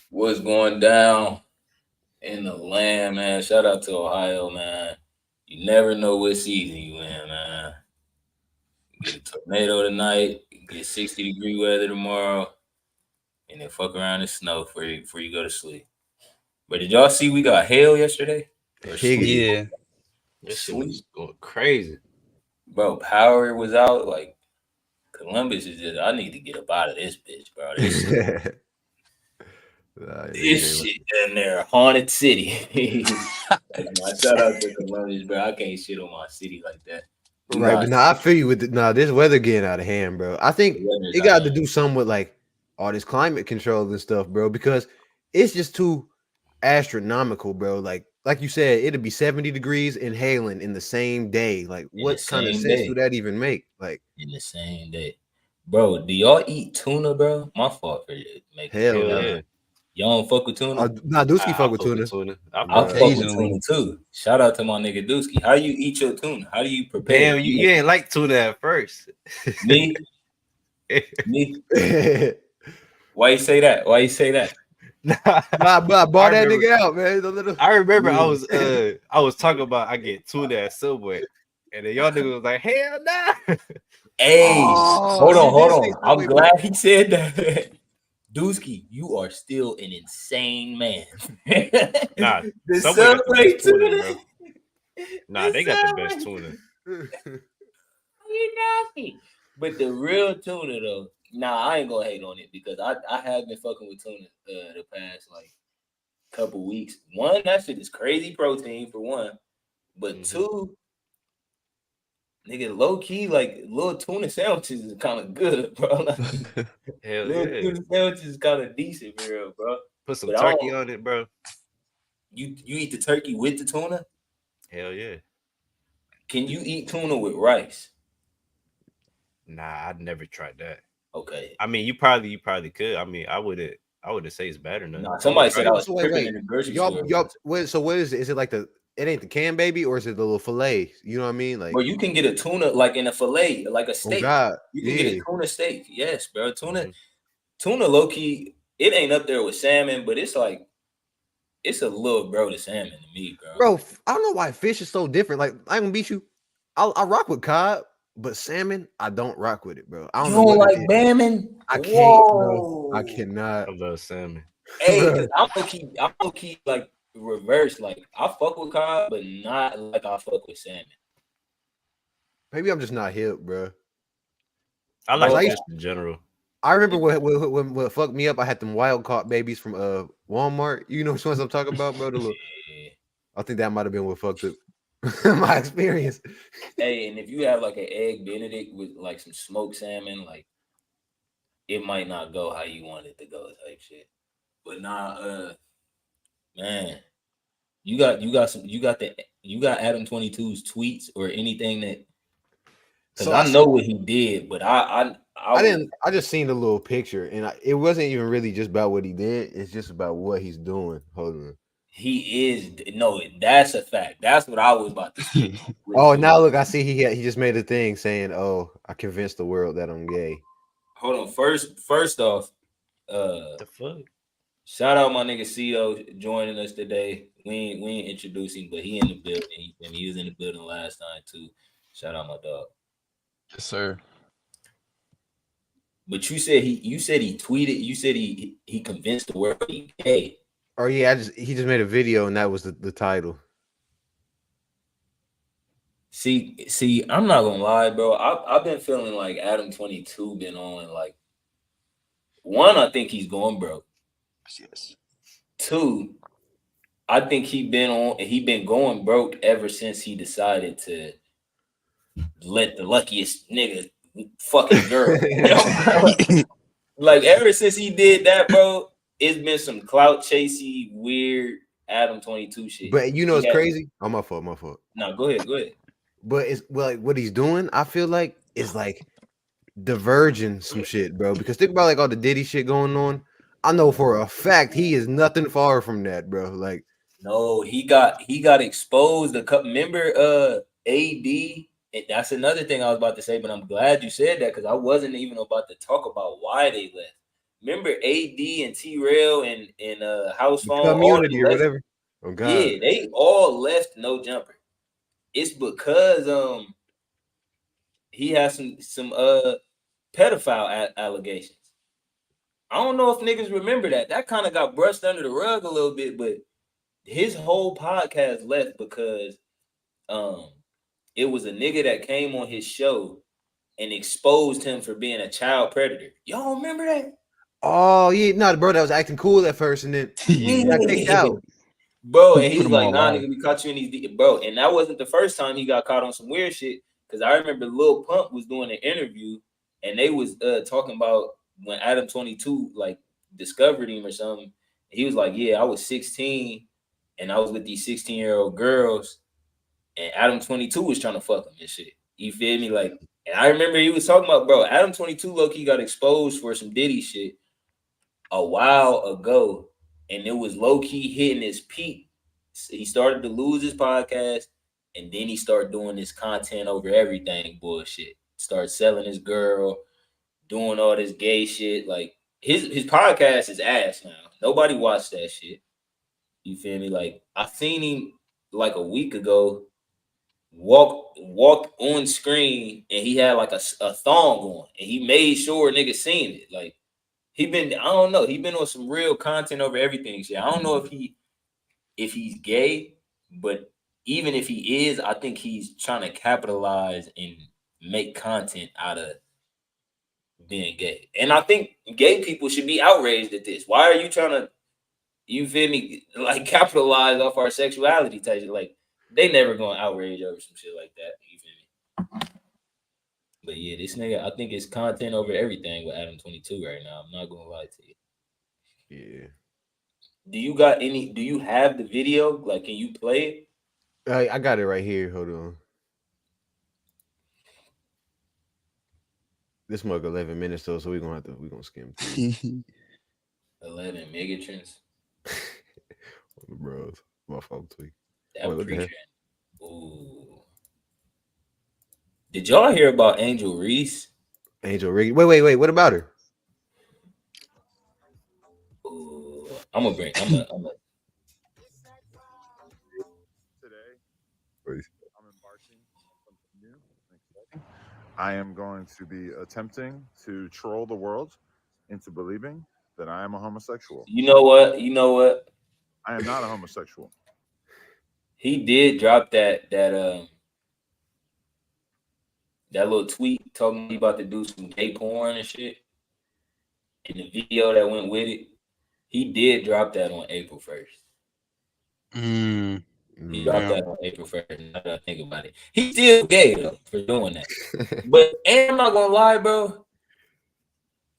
What's going down in the land, man? Shout out to Ohio, man. You never know what season you in, man. Get a tornado tonight, get 60-degree weather tomorrow, and then fuck around and snow before you go to sleep. But did y'all see we got hail yesterday? Or sleet? Higgity. Yeah, this shit Sleet? was going crazy. Bro, power was out. Like, Columbus is just, I need to get up out of this bitch, bro. This shit, Nigga, this shit in there, haunted city. Like, my shout out to Columbus, bro. I can't shit on my city like that. Do right, not but nah, I feel you with this weather getting out of hand, bro. I the think weather's it out of got to hand. do something with like all this climate control and stuff, bro, because it's just too astronomical, bro. Like you said, it'd be 70 degrees and hailing in the same day. Like, In the what kind of same sense do day. that even make? Like, In the same day. Bro, do y'all eat tuna, bro? My fault for making it. hell Hell nah. yeah. Y'all don't fuck with tuna? Nah, Dusky I fuck with fuck with tuna, tuna. I I fuck with bro. fuck with tuna. tuna Too. Easily. too. Shout out to my nigga Dusky. How you eat your tuna? How do you prepare it? Damn, you ain't like tuna at first. Me? Me? Why you say that? Why you say that? Nah, Nah, but I I bought that remember. nigga out, man. The little I remember Yeah. I was talking about I get tuna at Subway, and then y'all niggas was like, hell nah. Hey, Oh, hold you on, hold did say on. I'm Subway, bro. glad he said that. Dusky, you are still an insane man. Nah, The Subway got the best Subway tuna, tuna. bro. Nah, The they got the best Subway. tuna. You nasty. But the real tuna though, nah, I ain't gonna hate on it because I have been fucking with tuna the past like couple weeks. One, that shit is crazy protein for one, but Hmm. two, nigga, low key like little tuna sandwiches is kind of good, bro. Like Hell little yeah. tuna sandwiches is kind of decent for real, bro. Put some But I turkey don't. on it, bro. You eat the turkey with the tuna? Hell yeah. Can you eat tuna with rice? Nah, I'd never tried that. Okay. I mean, you probably could. I mean, I wouldn't say it's bad or nothing. Nah, I would somebody try said I it. was So wait, tripping wait. in the grocery Y'all, store. y'all. Wait, so what is it? Is it like the? It ain't the can baby, or is it the little fillet? You know what I mean? Bro, Like, you can get a tuna like in a fillet, like a oh steak. God, You can get a yeah. tuna steak. Yes, bro. Hmm. Tuna low key, it ain't up there with salmon, but it's like it's a little bro to salmon to me, bro. Bro, I don't know why fish is so different. Like, I ain't gonna beat you. I rock with cod, but salmon, I don't rock with it, bro. I You don't know don't what it like is. salmon? I can't, bro. I Whoa. cannot, I love salmon. Hey, bro. cause I'm low key like reverse. Like I fuck with cod, but not like I fuck with salmon. Maybe I'm just not hip, bro. I Cause like Bro, I fish used, in general. I remember what fucked me up. I had them wild caught babies from Walmart. You know which ones I'm talking about, bro? The little, yeah. I think that might have been what fucked up my experience. Hey, and if you have like an egg Benedict with like some smoked salmon, like it might not go how you want it to go, type shit. But nah, man, you got Adam 22's tweets or anything that because So I I know saw. what he did, but I I was didn't. I just seen the little picture, and it wasn't even really just about what he did. It's just about what he's doing. Hold on. he is no, that's a fact. That's what I was about to say. Oh, now look, I see he just made a thing saying, "Oh, I convinced the world that I'm gay." Hold on, first off, uh The fuck? shout out my nigga CEO joining us today. We ain't introduced him, but he in the building. He was in the building last time too. Shout out my dog. Yes, sir. But you said he tweeted. You said he convinced the world he gay. Oh yeah, he just made a video, and that was the title. See, I'm not gonna lie, bro. I've been feeling like Adam 22 been on like one. I think he's going broke. Yes. Two, I think he been going broke ever since he decided to let the luckiest nigga fucking girl. Like ever since he did that, bro, it's been some clout chasey, weird Adam 22 shit. But you know, He it's had crazy. Oh, my fault, my fault. no, go ahead, go ahead. But it's well, like what he's doing. I feel like is like diverging some shit, bro. Because think about like all the Diddy shit going on. I know for a fact he is nothing far from that, bro. Like, No, he got exposed. A couple remember AD. And that's another thing I was about to say, but I'm glad you said that because I wasn't even about to talk about why they left. remember AD and T-Rail and House The Phone, all community they or left. whatever. Oh God. Yeah, they all left No Jumper. It's because he has some pedophile allegations. I don't know if niggas remember that. That kind of got brushed under the rug a little bit, but his whole podcast left because it was a nigga that came on his show and exposed him for being a child predator. Y'all remember that? Oh yeah, no, the bro that was acting cool at first and then got kicked out. Bro, and he Put was them like, on nah, live. nigga, we caught you in these bro. And that wasn't the first time he got caught on some weird shit. Cause I remember Lil Pump was doing an interview and they was talking about when ADAM22 like discovered him or something. He was like, yeah, I was 16 and I was with these 16-year-old girls, and ADAM22 was trying to fuck him and shit. You feel me? Like, and I remember he was talking about, bro, ADAM22 low-key got exposed for some Diddy shit a while ago, and it was low-key hitting his peak. He started to lose his podcast, and then he started doing this content over everything bullshit. Started selling his girl, doing all this gay shit. Like his podcast is ass now. Nobody watched that shit. You feel me? Like I seen him like a week ago walk on screen and he had like a thong on and he made sure niggas seen it. Like I don't know, he been on some real content over everything. Shit. I don't know if he's gay, but even if he is, I think he's trying to capitalize and make content out of being gay. And I think gay people should be outraged at this. Why are you trying to, you feel me, like capitalize off our sexuality type shit? Like they never gonna outrage over some shit like that. You feel me? But yeah, this nigga, I think it's content over everything with ADAM22 right now. I'm not gonna lie to you. Yeah. Do you have the video? Like, can you play it? I got it right here. Hold on. This mug 11 minutes though, so we're gonna skim through. 11 Megatrends. Bros, my fault tweet. That Wait, what the preacher. hell? Ooh. Did y'all hear about Angel Reese? Angel Riggy. Wait. What about her? Ooh. I'm gonna Today, I'm embarking on something new and exciting. I am going to be attempting to troll the world into believing that I am a homosexual. You know what? I am not a homosexual. He did drop that little tweet talking about to do some gay porn and shit. And the video that went with it, he did drop that on April 1st. He dropped that on April 1st. Now that I think about it, he's still gay though for doing that. But and I'm not gonna lie, bro.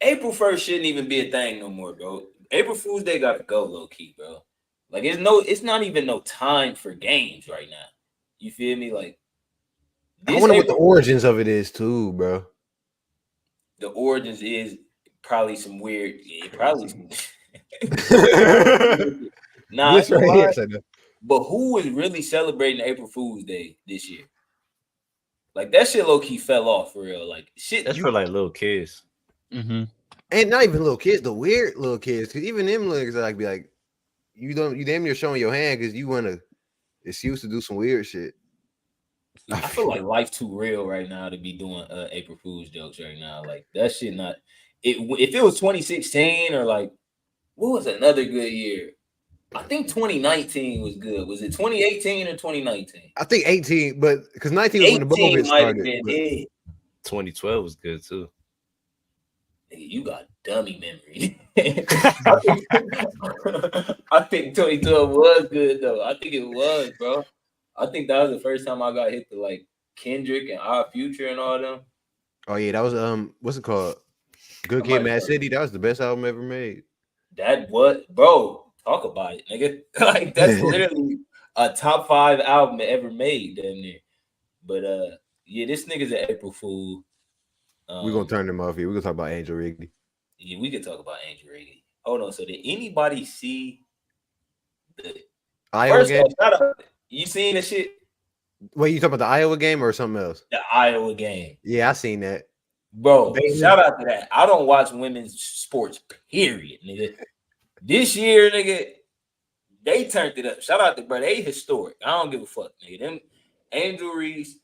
April 1st shouldn't even be a thing no more, bro. April Fool's Day gotta go low key, bro. Like it's not even no time for games right now. You feel me? Like I wonder what the origins of it is too, bro. The origins is probably some weird. Probably some. Nah, This right here. But who was really celebrating April Fool's Day this year? Like that shit low key fell off for real. Like shit. That's for like little kids. And not even little kids, the weird little kids. Cause even them niggas like be like, you damn near showing your hand because you want to excuse to do some weird shit. I feel like life too real right now to be doing April Fool's jokes right now. Like that shit not. If it was 2016 or like what was another good year? I think 2019 was good. Was it 2018 or 2019? I think 18, but because 19 was when the bubble bit started. 2012 was good too. Nigga, you got dummy memory. I think 2012 was good though. I think it was, bro. I think that was the first time I got hit to like Kendrick and Our Future and all them. Oh yeah, that was what's it called? Good Kid, Mad City. That was the best album ever made. That what, bro? Talk about it, nigga. Like that's literally a top 5 album ever made, damn near. But yeah, this nigga's an April Fool. We're gonna turn them off here. We're gonna talk about Angel Riggy. Yeah, we could talk about Angel Riggy. Hold on. So did anybody see the Iowa game? Shout out. You seen the shit? Wait, you talking about the Iowa game or something else? The Iowa game. Yeah, I seen that. Bro, Baylor. shout out to that. I don't watch women's sports, period, nigga. This year, nigga, they turned it up. Shout out to bro. They historic. I don't give a fuck, nigga. Them Angel Reese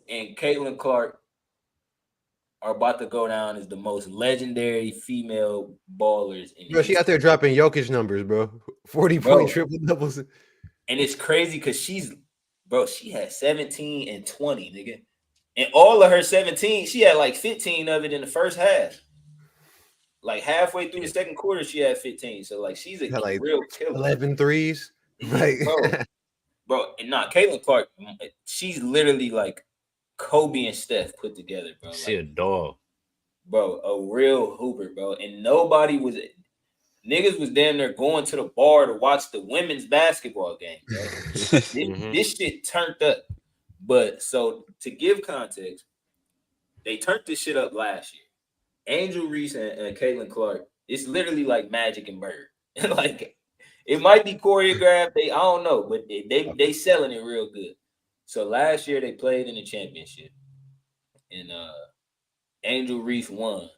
and Caitlin Clark are about to go down as the most legendary female ballers in Bro, she out there dropping Jokic numbers, bro. 40-point triple doubles. And it's crazy because she had 17 and 20, nigga. And all of her 17, she had like 15 of it in the first half. Like halfway through the second quarter, she had 15. So like she's a like real killer. 11 threes. Right. Bro, and Caitlin Clark, she's literally like Kobe and Steph put together, bro. She a dog. Bro, a real hooper, bro. And niggas was damn near going to the bar to watch the women's basketball game, bro. This shit turned up. But so to give context, they turned this shit up last year. Angel Reese and Caitlin Clark, it's literally like Magic and Bird. Like it might be choreographed, I don't know, but they selling it real good. So last year they played in the championship, and Angel Reese won,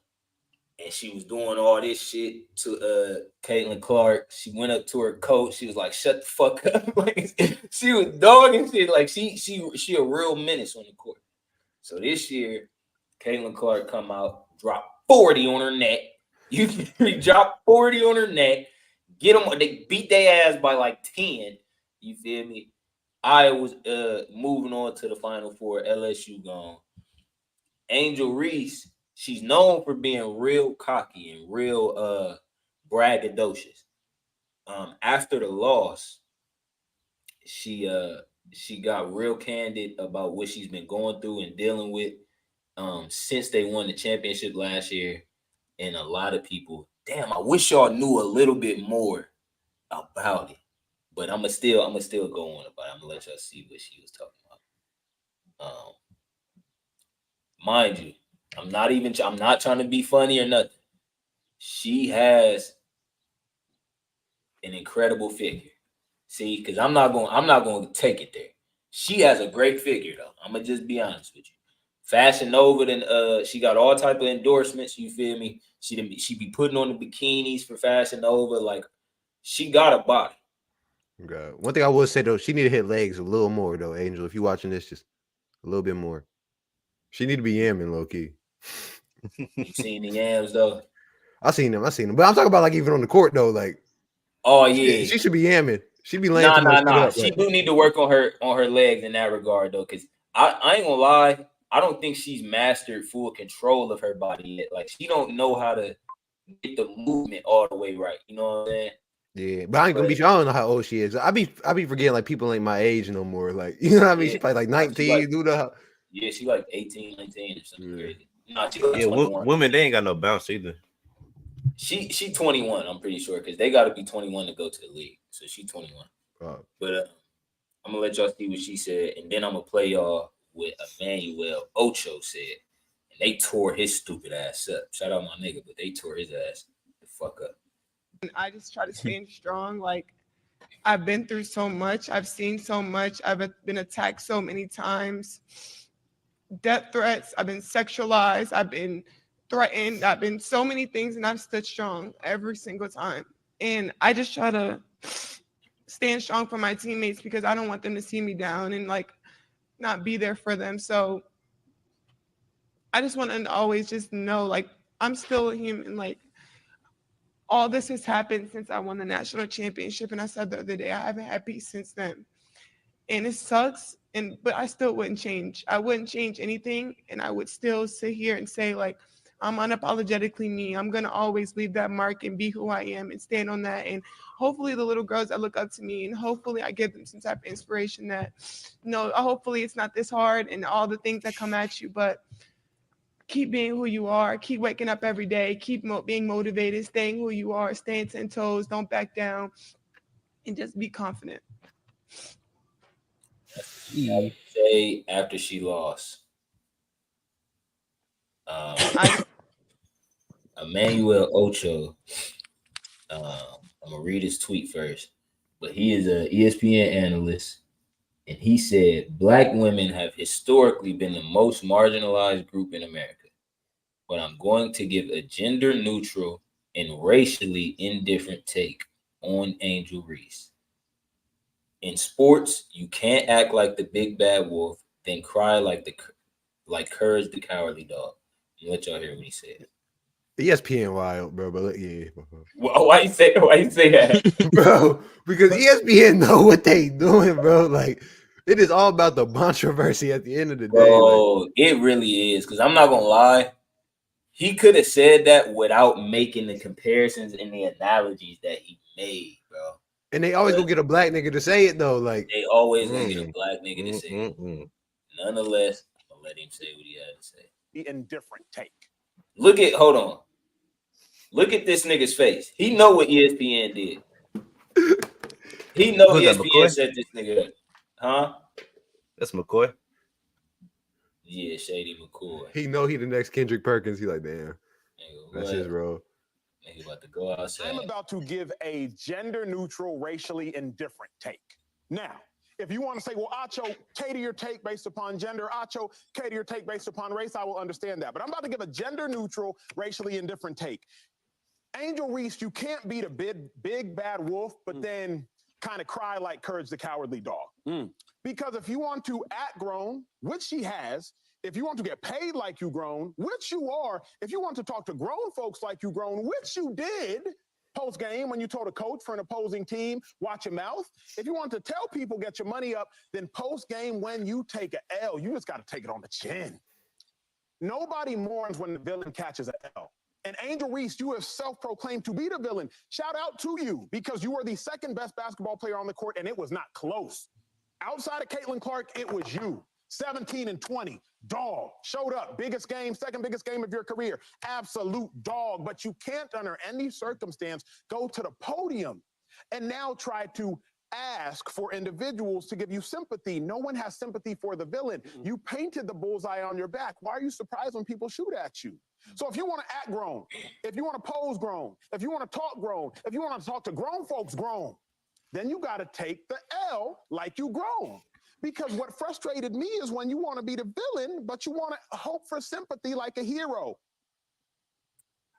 and she was doing all this shit to Caitlin Clark. She went up to her coach. She was like, "Shut the fuck up!" Like she was dogging shit. Like she a real menace on the court. So this year, Caitlin Clark come out, drop 40 on her neck. You drop 40 on her neck. Get them. They beat their ass by like 10. You feel me? I was moving on to the Final Four. LSU gone. Angel Reese, she's known for being real cocky and real braggadocious. After the loss, she got real candid about what she's been going through and dealing with since they won the championship last year. And a lot of people, damn, I wish y'all knew a little bit more about it. But I'm gonna still go on about it. I'm gonna let y'all see what she was talking about. Mind you, I'm not trying to be funny or nothing. She has an incredible figure. See, because I'm not going to take it there. She has a great figure though. I'm gonna just be honest with you. Fashion Nova, then she got all type of endorsements. You feel me? She be putting on the bikinis for Fashion Nova. Like she got a body. God. One thing I will say though, she need to hit legs a little more though, Angel. If you watching this, just a little bit more. She need to be yamming low key. You seen the yams though? I seen them, but I'm talking about like even on the court though. Like, oh yeah, she should be yamming. She be laying nah. up, She right? do need to work on her legs in that regard though, because I ain't gonna lie. I don't think she's mastered full control of her body yet. Like she don't know how to get the movement all the way right. You know what I'm saying? Yeah, but I ain't gonna be. I don't know how old she is. I be forgetting like people ain't my age no more. Like you know what I mean? Yeah. She probably like 19. She like 18, 19 or something crazy. Nah, she like 21. Women they ain't got no bounce either. She 21. I'm pretty sure because they got to be 21 to go to the league. So she 21. But I'm gonna let y'all see what she said, and then I'm gonna play y'all what Emmanuel Ocho said, and they tore his stupid ass up. Shout out my nigga, but they tore his ass the fuck up. I just try to stand strong. Like I've been through so much. I've seen so much. I've been attacked so many times. Death threats. I've been sexualized. I've been threatened. I've been so many things, and I've stood strong every single time. And I just try to stand strong for my teammates because I don't want them to see me down and like not be there for them. So I just want to always just know like I'm still a human. Like all this has happened since I won the national championship. And I said the other day, I haven't had peace since then. And it sucks. But I still wouldn't change. I wouldn't change anything. And I would still sit here and say, like, I'm unapologetically me. I'm going to always leave that mark and be who I am and stand on that. And hopefully the little girls that look up to me and hopefully I give them some type of inspiration that, hopefully it's not this hard and all the things that come at you, but keep being who you are, keep waking up every day, keep being motivated, staying who you are, staying 10 toes, don't back down, and just be confident. She say after she lost. Emmanuel Ocho. I'm gonna read his tweet first, but he is an ESPN analyst, and he said Black women have historically been the most marginalized group in America. but I'm going to give a gender neutral and racially indifferent take on Angel Reese. In sports, you can't act like the big bad wolf, then cry like Courage the Cowardly Dog. Let y'all hear what he said. ESPN wild, bro. But yeah, Why you say that? bro, because ESPN know what they doing, bro. Like, it is all about the controversy at the end of the day. Bro, it really is. Because I'm not going to lie. He could have said that without making the comparisons and the analogies that he made, bro. And they always go get a black nigga to say it, though. Like, they always going to get a black nigga to say it. Nonetheless, I'll let him say what he had to say. The indifferent take. Hold on. Look at this nigga's face. He know what ESPN did. He know ESPN set this nigga up. Huh? That's McCoy. Yeah, Shady McCoy. He know he the next Kendrick Perkins. He like, damn. That's his role. Nigga about to go outside. I'm about to give a gender-neutral, racially indifferent take. Now, if you want to say, well, Acho, cater your take based upon gender, Acho, cater your take based upon race, I will understand that. But I'm about to give a gender-neutral, racially indifferent take. Angel Reese, you can't beat a big bad wolf, but then kind of cry like Courage the Cowardly Dog. Because if you want to act grown, which she has, if you want to get paid like you grown, which you are, if you want to talk to grown folks like you grown, which you did post-game when you told a coach for an opposing team, watch your mouth. If you want to tell people, get your money up, then post-game when you take an L, you just got to take it on the chin. Nobody mourns when the villain catches an L. And Angel Reese, you have self-proclaimed to be the villain. Shout out to you because you were the second best basketball player on the court, and it was not close. Outside of Caitlin Clark, it was you. 17 and 20, dog. Showed up, biggest game, second biggest game of your career. Absolute dog. But you can't, under any circumstance, go to the podium and now try to ask for individuals to give you sympathy. No one has sympathy for the villain. You painted the bullseye on your back. Why are you surprised when people shoot at you? So if you want to act grown, if you want to pose grown, if you want to talk grown, if you want to talk to grown folks grown, then you got to take the L like you grown. Because what frustrated me is when you want to be the villain, but you want to hope for sympathy like a hero.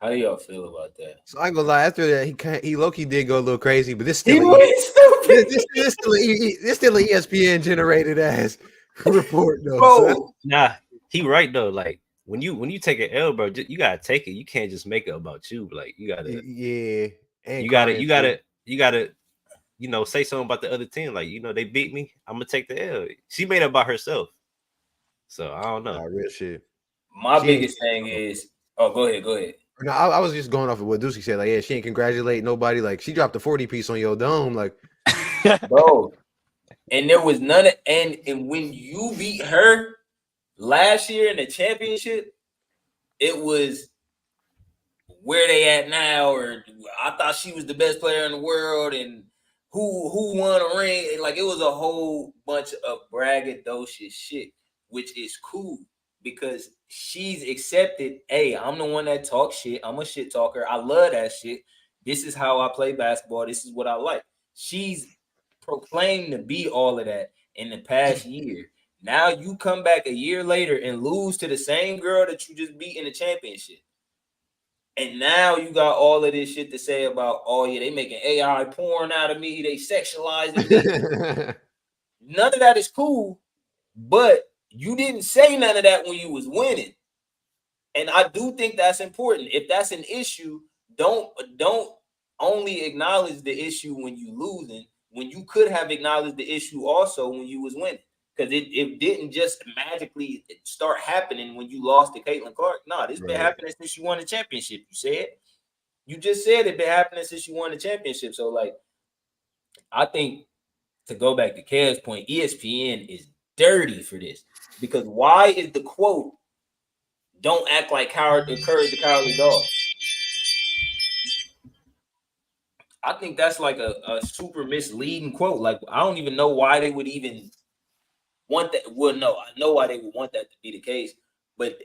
How do y'all feel about that? So I ain't gonna lie. After that, he low-key did go a little crazy, but this He still went stupid. this still an ESPN generated ass report though. Bro, Nah, he right though. Like when you take an L, bro, you gotta take it. You can't just make it about you. Like you gotta, you gotta, you know, say something about the other team. Like, you know, they beat me. I'm gonna take the L. She made it about herself. So I don't know. Real shit. My biggest thing is, go ahead. No, I was just going off of what Deucey said. Like, yeah, she ain't congratulate nobody. Like, she dropped a 40 piece on your dome. Like, bro. And there was none of, and when you beat her last year in the championship, it was where they at now, or I thought she was the best player in the world, and who won a ring. And like, it was a whole bunch of braggadocious shit, which is cool because she's accepted, hey, I'm the one that talks shit. I'm a shit talker. I love that shit. This is how I play basketball. This is what I like. She's proclaimed to be all of that in the past year. Now you come back a year later and lose to the same girl that you just beat in the championship. And now you got all of this shit to say about, oh yeah, they making AI porn out of me. They sexualizing me. None of that is cool, but you didn't say none of that when you was winning. And I do think that's important. If that's an issue, don't only acknowledge the issue when you losing, when you could have acknowledged the issue also when you was winning. Because it didn't just magically start happening when you lost to Caitlin Clark. No, this been happening since you won the championship. You just said it been happening since you won the championship. So, like, I think to go back to Kev's point, ESPN is dirty for this. Because why is the quote, don't act like Courage the Cowardly Dog? I think that's like a super misleading quote. Like, I don't even know why they would even want that. Well, no, I know why they would want that to be the case, but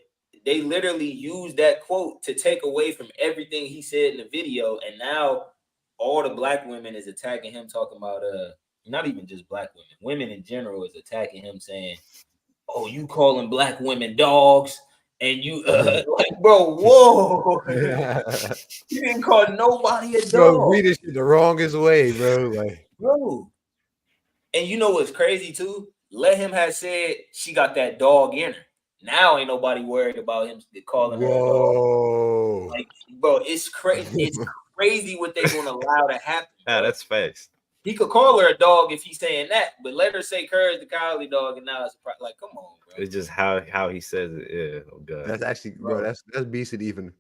they literally used that quote to take away from everything he said in the video, and now all the black women is attacking him, talking about not even just black women in general is attacking him, saying, oh, you calling black women dogs, And you like, bro, whoa. You didn't call nobody a dog. Bro, read this shit the wrongest way, bro. Like, bro. And you know what's crazy too? Let him have said she got that dog in her. Now ain't nobody worried about him calling her a dog. Like, bro, it's crazy. It's crazy what they gonna allow to happen. Nah, that's facts. He could call her a dog if he's saying that, but let her say Courage the Cowardly Dog, and now it's like, come on, bro. It's just how he says it. Yeah, oh god. That's actually, bro. That's beastie to even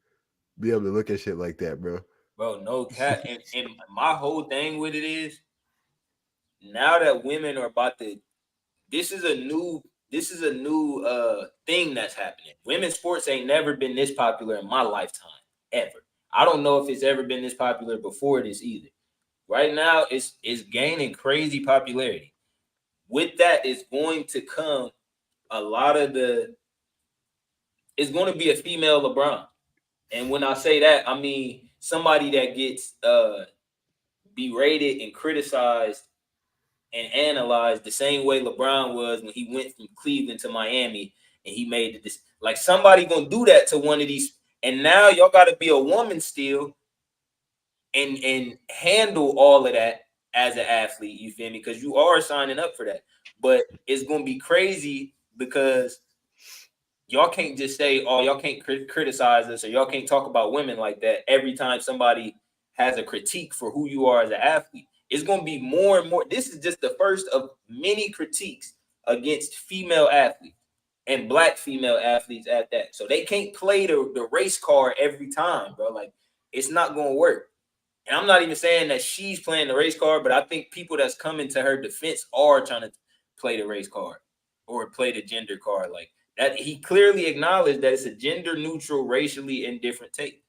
be able to look at shit like that, bro. Bro, no cat. And my whole thing with it is, now that women are about to, this is a new thing that's happening. Women's sports ain't never been this popular in my lifetime, ever. I don't know if it's ever been this popular before this either. Right now, it's gaining crazy popularity. With that is going to come a lot of it's going to be a female LeBron. And when I say that, I mean somebody that gets berated and criticized and analyzed the same way LeBron was when he went from Cleveland to Miami and he made this. Like, somebody gonna do that to one of these. And now y'all got to be a woman still and handle all of that as an athlete. You feel me? Because you are signing up for that. But it's gonna be crazy because y'all can't just say, oh, y'all can't criticize us, or y'all can't talk about women like that every time somebody has a critique for who you are as an athlete. It's going to be more and more. This is just the first of many critiques against female athletes and black female athletes at that. So they can't play the race card every time, bro. Like, it's not going to work. And I'm not even saying that she's playing the race card, but I think people that's coming to her defense are trying to play the race card or play the gender card. Like, that he clearly acknowledged that it's a gender neutral, racially indifferent take.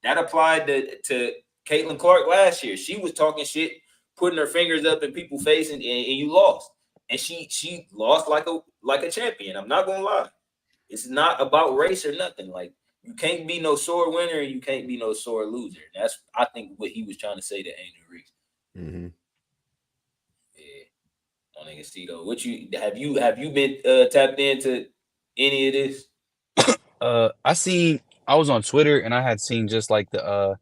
That applied to Caitlin Clark last year. She was talking shit, putting her fingers up in people's face, and you lost. And she lost like a champion. I'm not gonna lie. It's not about race or nothing. Like, you can't be no sore winner and you can't be no sore loser. That's, I think, what he was trying to say to Angel Reese. Mm-hmm. Yeah. I nigga see though. What you have you been tapped into any of this? I was on Twitter and I had seen just like the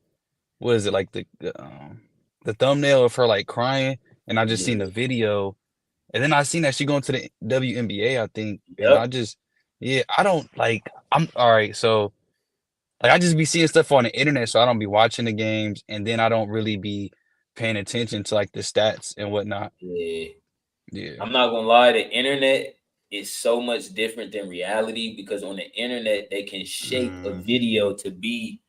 what is it, like the thumbnail of her like crying, and I just seen the video, and then I seen that she going to the WNBA, I think. Yep. And I just, I don't like, I'm all right, so like I just be seeing stuff on the internet, so I don't be watching the games, and then I don't really be paying attention to like the stats and whatnot. Yeah. I'm not gonna lie, the internet is so much different than reality, because on the internet they can shape a video to be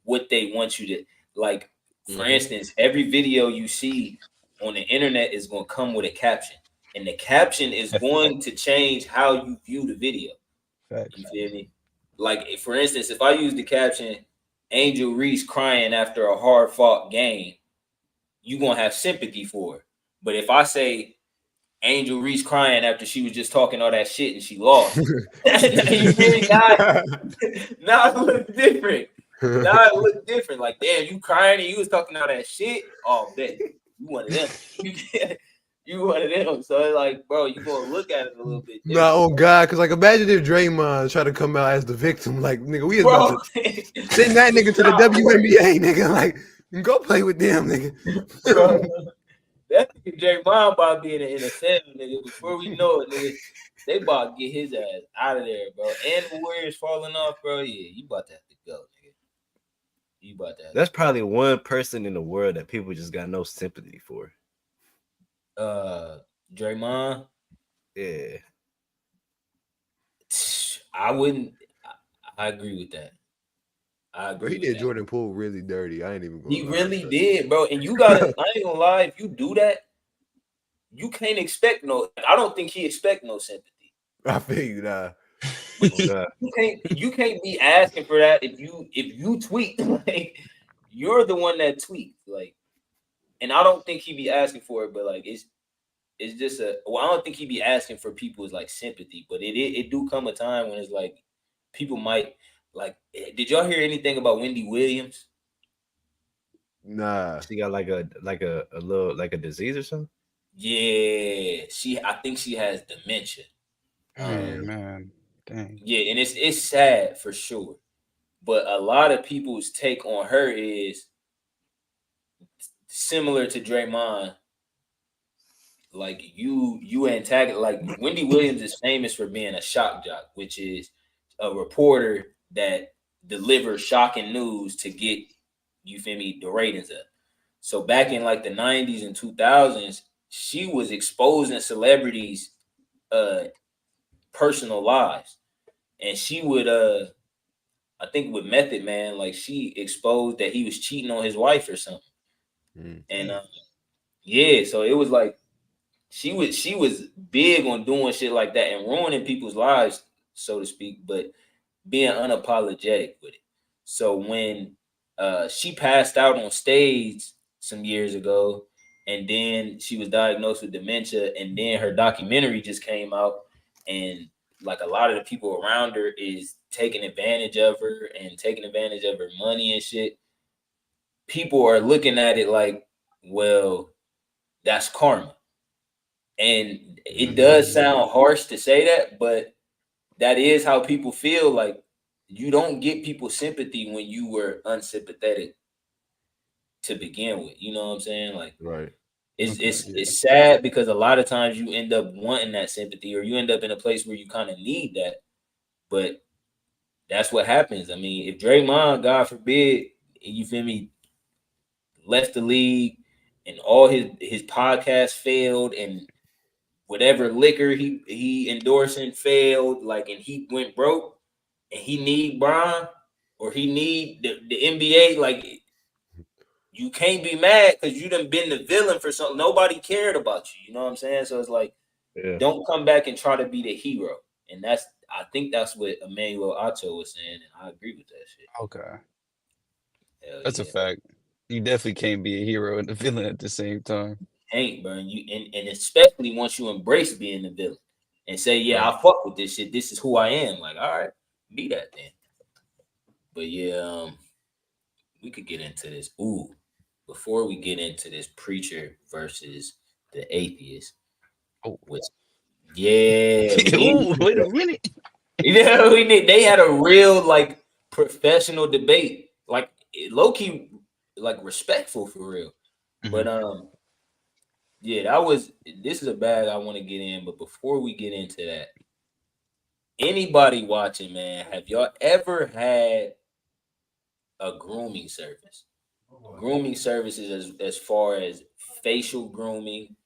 what they want you to like. For instance, every video you see on the internet is going to come with a caption, and the caption is going to change how you view the video. Facts. You feel me? Like, for instance, if I use the caption Angel Reese crying after a hard fought game, you're going to have sympathy for her. But if I say Angel Reese crying after she was just talking all that shit and she lost, you really now it looks different. Now it looks different. Like, damn, you crying and you was talking all that shit. Oh, bet you one of them. You one of them. So it's like, bro, you gonna look at it a little bit different. Nah, oh God, because like imagine if Draymond tried to come out as the victim. Like, nigga, we is about to send that nigga to the WNBA, nigga. Like, go play with them, nigga. Bro, that nigga Draymond about being in a cell, nigga. Before we know it, nigga, they about to get his ass out of there, bro. And the Warriors falling off, bro. Yeah, you about to have to go, nigga. You about to have That's probably one person in the world that people just got no sympathy for. Draymond. Yeah. I wouldn't. I agree with that. I agree. But he did Jordan Poole really dirty. I ain't even gonna lie. He really did, bro. And you gotta, I ain't gonna lie, if you do that, you can't expect no. I don't think he expect no sympathy. I feel you, nah. You can't be asking for that if you tweet. Like, you're the one that tweets. Like, and I don't think he'd be asking for it, but like it's just I don't think he'd be asking for people's like sympathy, but it do come a time when it's like people might like. Did y'all hear anything about Wendy Williams? Nah. She got like a little like a disease or something? Yeah, I think she has dementia. Man. Dang. Yeah, and it's sad for sure. But a lot of people's take on her is similar to Draymond. Like you antagonist. Like Wendy Williams is famous for being a shock jock, which is a reporter that delivers shocking news to get, you feel me, the ratings up. So back in like the 90s and 2000s, she was exposing celebrities' personal lives, and she would I think with Method Man, like she exposed that he was cheating on his wife or something. And yeah, so it was like she was big on doing shit like that and ruining people's lives, so to speak, but being unapologetic with it. So when she passed out on stage some years ago, and then she was diagnosed with dementia, and then her documentary just came out, and like a lot of the people around her is taking advantage of her and taking advantage of her money and shit. People are looking at it like, well, that's karma. And it does sound harsh to say that, but that is how people feel. Like you don't get people's sympathy when you were unsympathetic to begin with. You know what I'm saying? Like Right. it's sad because a lot of times you end up wanting that sympathy, or you end up in a place where you kind of need that. But that's what happens. I mean, if Draymond, God forbid, you feel me, left the league and all his podcasts failed and whatever liquor he endorsing failed, like, and he went broke and he need Bron or he need the NBA, like you can't be mad because you done been the villain for something. Nobody cared about you. You know what I'm saying? So it's like, don't come back and try to be the hero. And I think that's what Emmanuel Acho was saying, and I agree with that shit. Okay. Hell That's yeah. a fact. You definitely can't be a hero and a villain at the same time. Ain't, bro. And especially once you embrace being the villain and say, yeah, I fuck with this shit. This is who I am. Like, all right, be that then. But yeah, we could get into this. Ooh, before we get into this preacher versus the atheist. Oh, which yeah. Ooh, wait a minute. Yeah, we did. They had a real like professional debate, like low key, like respectful for real. But yeah, this is a bag I want to get in. But before we get into that, anybody watching, man, have y'all ever had a grooming service? Grooming services as far as facial grooming,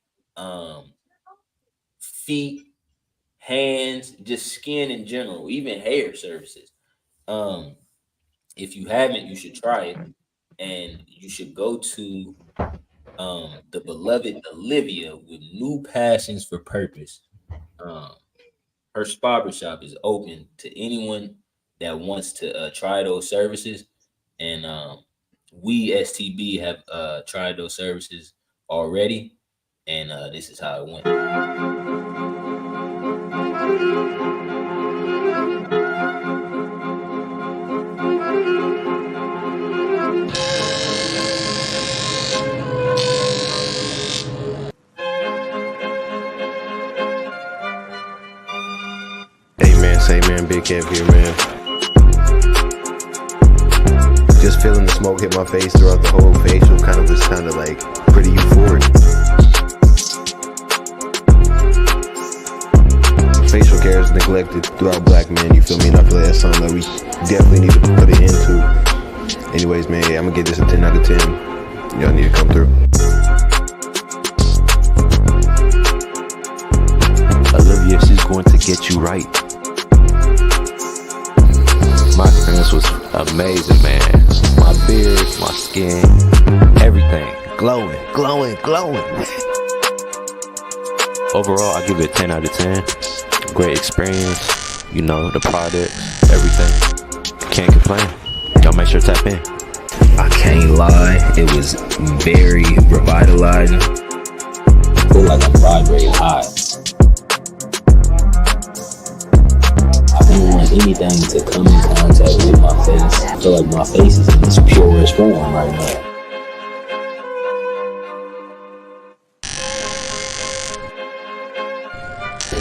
feet, hands, just skin in general, even hair services. If you haven't, you should try it. And you should go to the beloved Olivia with New Passions for Purpose. Her barbershop is open to anyone that wants to try those services. And we STB have tried those services already. And this is how it went. Say man, Big Kev here, man. Just feeling the smoke hit my face throughout the whole facial was kind of like pretty euphoric. Facial care is neglected throughout black men, you feel me? And I feel like that's something that we definitely need to put it into. Anyways, man, I'm gonna give this a 10 out of 10. Y'all need to come through. Olivia, she's going to get you right. My experience was amazing, man. My beard, my skin, everything. Glowing. Overall, I give it a 10 out of 10. Great experience. You know, the product, everything. Can't complain. Y'all make sure to tap in. I can't lie. It was very revitalizing. I feel like I'm vibrating high. I don't want anything to come in contact with my face. I feel like my face is in its purest form right now.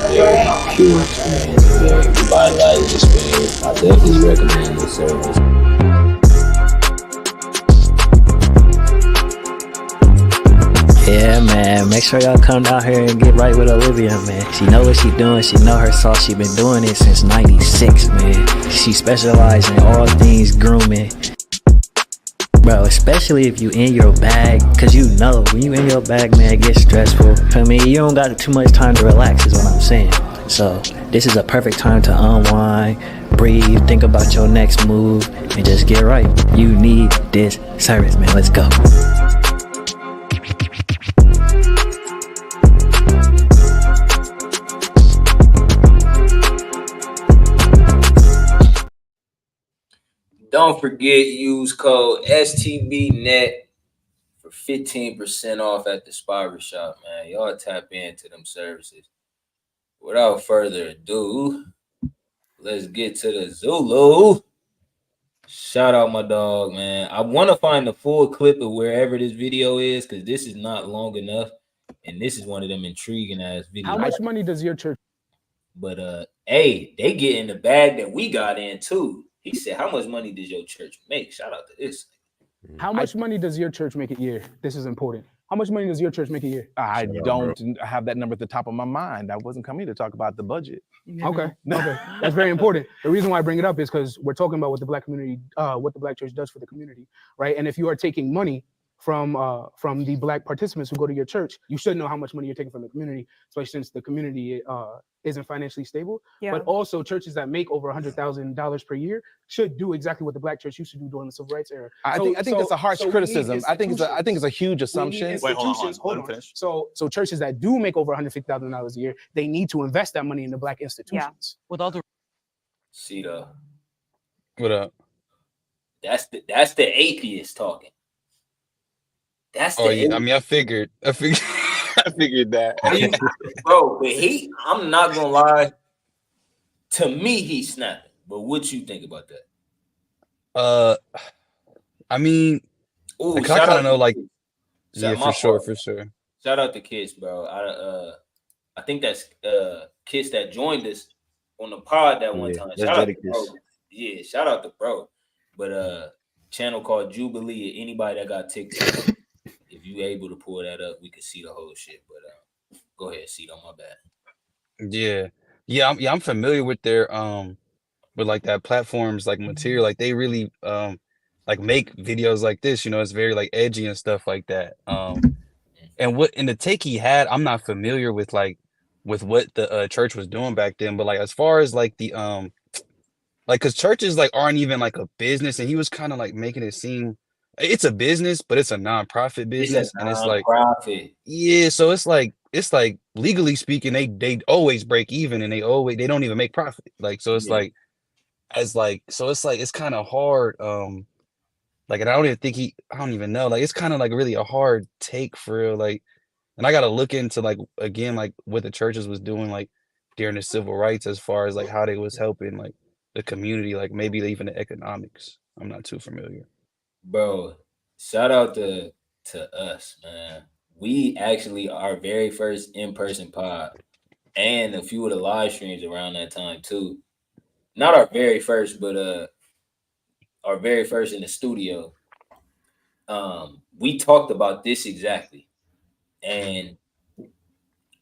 Very pure experience, a very revitalizing experience. I definitely recommend this service. Yeah, man. Make sure y'all come down here and get right with Olivia, man. She know what she doing. She know her sauce. She been doing it since '96, man. She specializes in all things grooming. Bro, especially if you in your bag, cause you know when you in your bag, man, it gets stressful. I mean, you don't got too much time to relax, is what I'm saying. So this is a perfect time to unwind, breathe, think about your next move, and just get right. You need this service, man. Let's go. Don't forget, use code STBNet for 15% off at the barbershop, man. Y'all tap into them services. Without further ado, let's get to the Zulu. Shout out my dog, man. I want to find the full clip of wherever this video is, because this is not long enough. And this is one of them intriguing ass videos. How much money does your church? But hey, they get in the bag that we got in too. He said, how much money does your church make? Shout out to this. How much money does your church make a year? This is important. How much money does your church make a year? I don't have that number at the top of my mind. I wasn't coming to talk about the budget. Okay, that's very important. The reason why I bring it up is because we're talking about what the Black community, what the Black church does for the community, right? And if you are taking money from the Black participants who go to your church, you should know how much money you're taking from the community, especially since the community isn't financially stable. Yeah. But also churches that make over $100,000 per year should do exactly what the Black church used to do during the civil rights era. I think that's a harsh criticism. I think it's a huge assumption. Wait, hold on. So churches that do make over $150,000 a year, they need to invest that money in the Black institutions. Yeah. With all the see though. What up? That's the atheist talking. That's the yeah. I mean, I figured I figured that. Bro, but I'm not gonna lie. To me, he's snapping. But what you think about that? I mean, I kind of know, like, yeah, for sure. Shout out to Kiss, bro. I think that's Kiss that joined us on the pod that one time. Shout out to bro. Yeah, shout out to bro. But channel called Jubilee. Anybody that got TikTok. If you able to pull that up, we could see the whole shit. But go ahead, see it on my bad. Yeah. I'm familiar with their with like that platforms like material. Like they really like make videos like this. You know, it's very like edgy and stuff like that. And what in the take he had, I'm not familiar with what the church was doing back then. But like as far as like the like because churches like aren't even like a business, and he was kind of like making it seem. It's a business, but it's a non-profit business, and it's like so it's like legally speaking, they always break even, and they don't even make profit. Like so, it's like it's kind of hard. Like, and I don't even know. Like, it's kind of like really a hard take for real. Like, and I got to look into like again like what the churches was doing like during the civil rights as far as like how they was helping like the community, like maybe even the economics. I'm not too familiar. Bro, shout out to us, man. We actually our very first in-person pod and a few of the live streams around that time too. Not our very first, but our very first in the studio. We talked about this exactly. And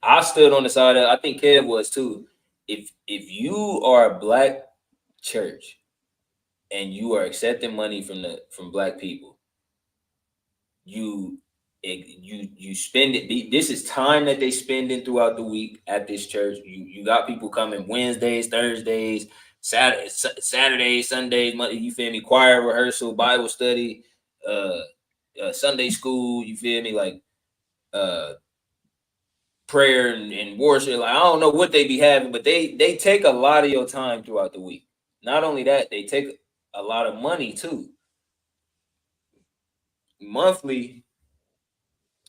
I stood on the side of, I think Kev was too. If you are a Black church and you are accepting money from Black people, you spend it. This is time that they spending throughout the week at this church. You got people coming Wednesdays, Thursdays, Saturdays, Sundays, Monday, you feel me? Choir rehearsal, Bible study, Sunday school, you feel me? Like prayer and worship. Like I don't know what they be having, but they take a lot of your time throughout the week. Not only that, they take a lot of money too. Monthly,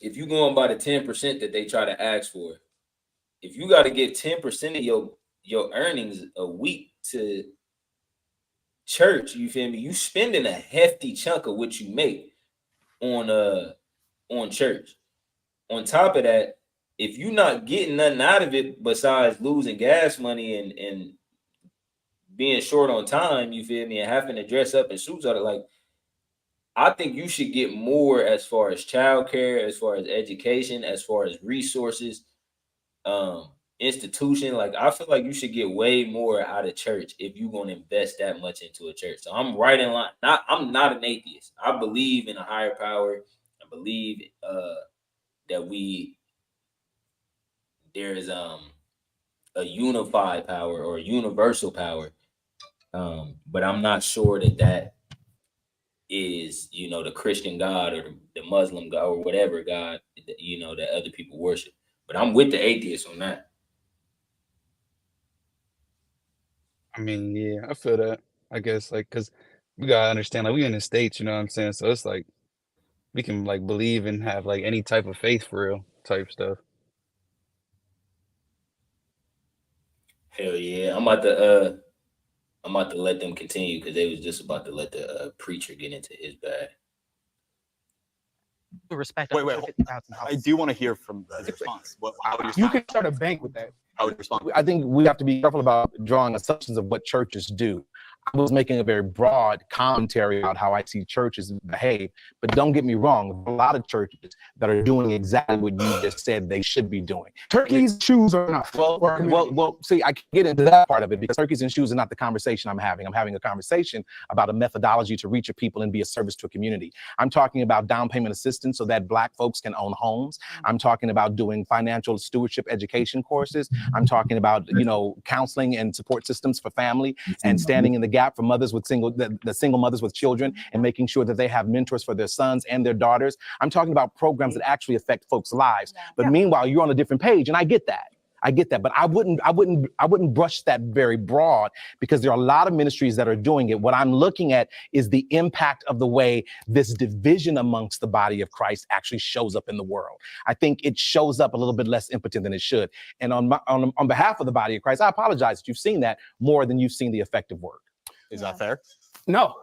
if you going by the 10% that they try to ask for, if you got to give 10% of your earnings a week to church, you feel me? You spending a hefty chunk of what you make on church. On top of that, if you're not getting nothing out of it besides losing gas money and being short on time, you feel me, and having to dress up in suits, like, I think you should get more as far as childcare, as far as education, as far as resources, institution. Like, I feel like you should get way more out of church if you're going to invest that much into a church. So I'm right in line. I'm not an atheist. I believe in a higher power. I believe that there's a unified power or a universal power. But I'm not sure that is, the Christian God or the Muslim God or whatever God, that other people worship. But I'm with the atheists on that. I mean, yeah, I feel that. I guess like because we gotta understand, like we in the States, you know what I'm saying? So it's like we can like believe and have like any type of faith for real type stuff. Hell yeah. I'm about to let them continue because they was just about to let the preacher get into his bag. Respect. Wait. I do want to hear from the response. You can start a bank with that. How would you respond? I think we have to be careful about drawing assumptions of what churches do. I was making a very broad commentary about how I see churches behave, but don't get me wrong, a lot of churches that are doing exactly what you just said they should be doing. Turkeys, shoes are enough. Well, see, I can get into that part of it because turkeys and shoes are not the conversation I'm having. I'm having a conversation about a methodology to reach a people and be a service to a community. I'm talking about down payment assistance so that Black folks can own homes. I'm talking about doing financial stewardship education courses. I'm talking about, counseling and support systems for family and standing in the gap for mothers with the single mothers with children and making sure that they have mentors for their sons and their daughters. I'm talking about programs that actually affect folks' lives. But meanwhile, you're on a different page, and I get that, but I wouldn't brush that very broad because there are a lot of ministries that are doing it. What I'm looking at is the impact of the way this division amongst the body of Christ actually shows up in the world. I think it shows up a little bit less impotent than it should. And on behalf of the body of Christ, I apologize that you've seen that more than you've seen the effective work. Is that fair? No,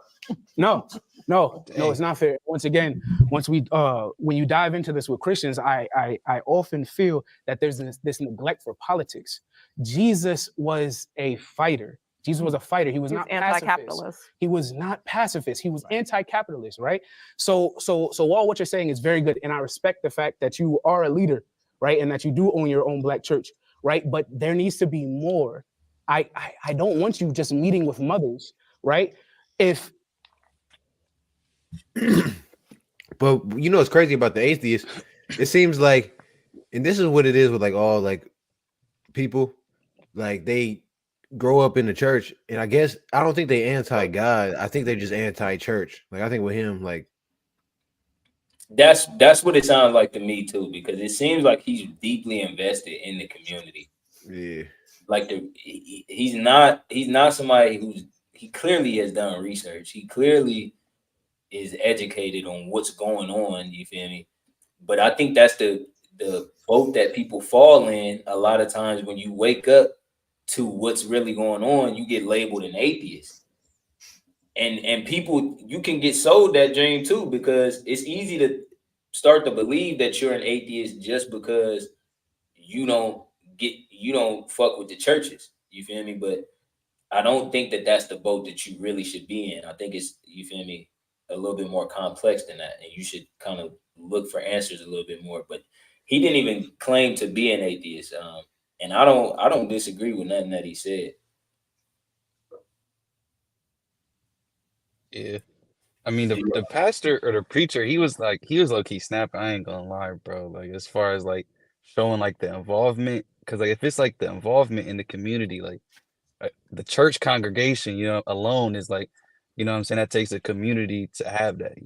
it's not fair. Once again, when you dive into this with Christians, I often feel that there's this neglect for politics. Jesus was a fighter. Jesus was a fighter. He was not anti-capitalist. He was not pacifist. He was anti-capitalist, right? So all what you're saying is very good, and I respect the fact that you are a leader, right, and that you do own your own Black church, right? But there needs to be more. I don't want you just meeting with mothers, right? But what's crazy about the atheists? It seems like, and this is what it is with like all like people, like they grow up in the church, and I guess I don't think they anti-God. I think they just anti-church. Like I think with him, like that's what it sounds like to me too, because it seems like he's deeply invested in the community. Yeah. Like he's not somebody he clearly has done research. He clearly is educated on what's going on. You feel me? But I think that's the boat that people fall in. A lot of times when you wake up to what's really going on, you get labeled an atheist. And people, you can get sold that dream too, because it's easy to start to believe that you're an atheist just because you don't fuck with the churches. You feel me? But I don't think that that's the boat that you really should be in. I think it's, you feel me, a little bit more complex than that, and you should kind of look for answers a little bit more. But he didn't even claim to be an atheist, and I don't disagree with nothing that he said. Yeah, I mean the pastor or the preacher, he was low key snapping. I ain't gonna lie, bro. Like as far as like showing like the involvement, because like if it's like the involvement in the community, like the church congregation, alone is like, what I'm saying, that takes a community to have that,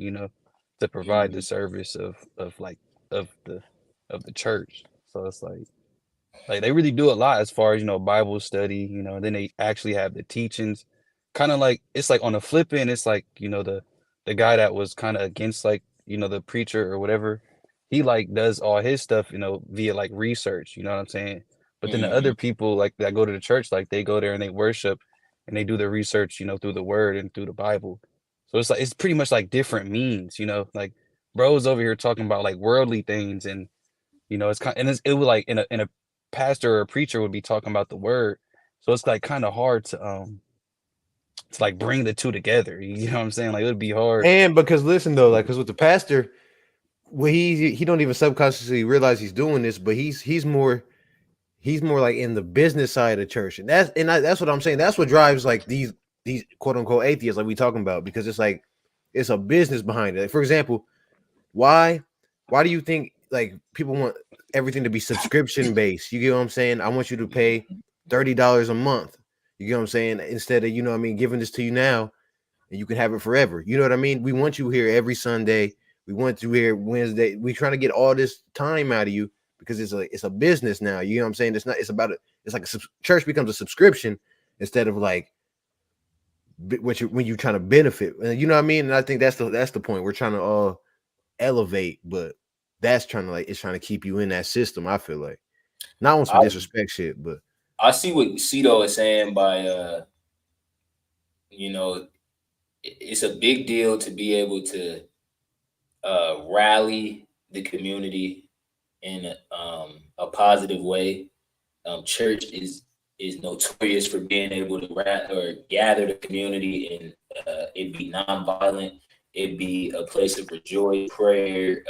to provide the service of the church. So it's like they really do a lot as far as, Bible study, and then they actually have the teachings. Kind of like, it's like on the flip end, it's like, the guy that was kind of against like, the preacher or whatever, he like does all his stuff, via like research, you know what I'm saying? But then the other people like that go to the church, like they go there and they worship and they do their research, through the word and through the Bible. So it's like, it's pretty much like different means, like bro's over here talking about like worldly things and You know, it's kind and it was like in a pastor or a preacher would be talking about the word, so it's like kind of hard to like bring the two together. You know what I'm saying? Like it would be hard. And because listen though, like because with the pastor, well, he don't even subconsciously realize he's doing this, but he's more like in the business side of the church, and that's what I'm saying. That's what drives like these quote unquote atheists like we talking about, because it's like it's a business behind it. Like, for example, why do you think like people want everything to be subscription based? You get what I'm saying? I want you to pay $30 a month. You get what I'm saying? Instead of, you know what I mean, giving this to you now and you can have it forever. You know what I mean? We want you here every Sunday. We want you here Wednesday. We're trying to get all this time out of you because it's a business now. You know what I'm saying? It's about it. It's like church becomes a subscription instead of like when you're trying to benefit. You know what I mean? And I think that's the point. We're trying to elevate, but that's trying to keep you in that system. I feel like not on some disrespect shit, but I see what Cito is saying by you know, it's a big deal to be able to rally the community in a positive way. Church is notorious for being able to gather the community and it be nonviolent. It be a place of rejoice, prayer,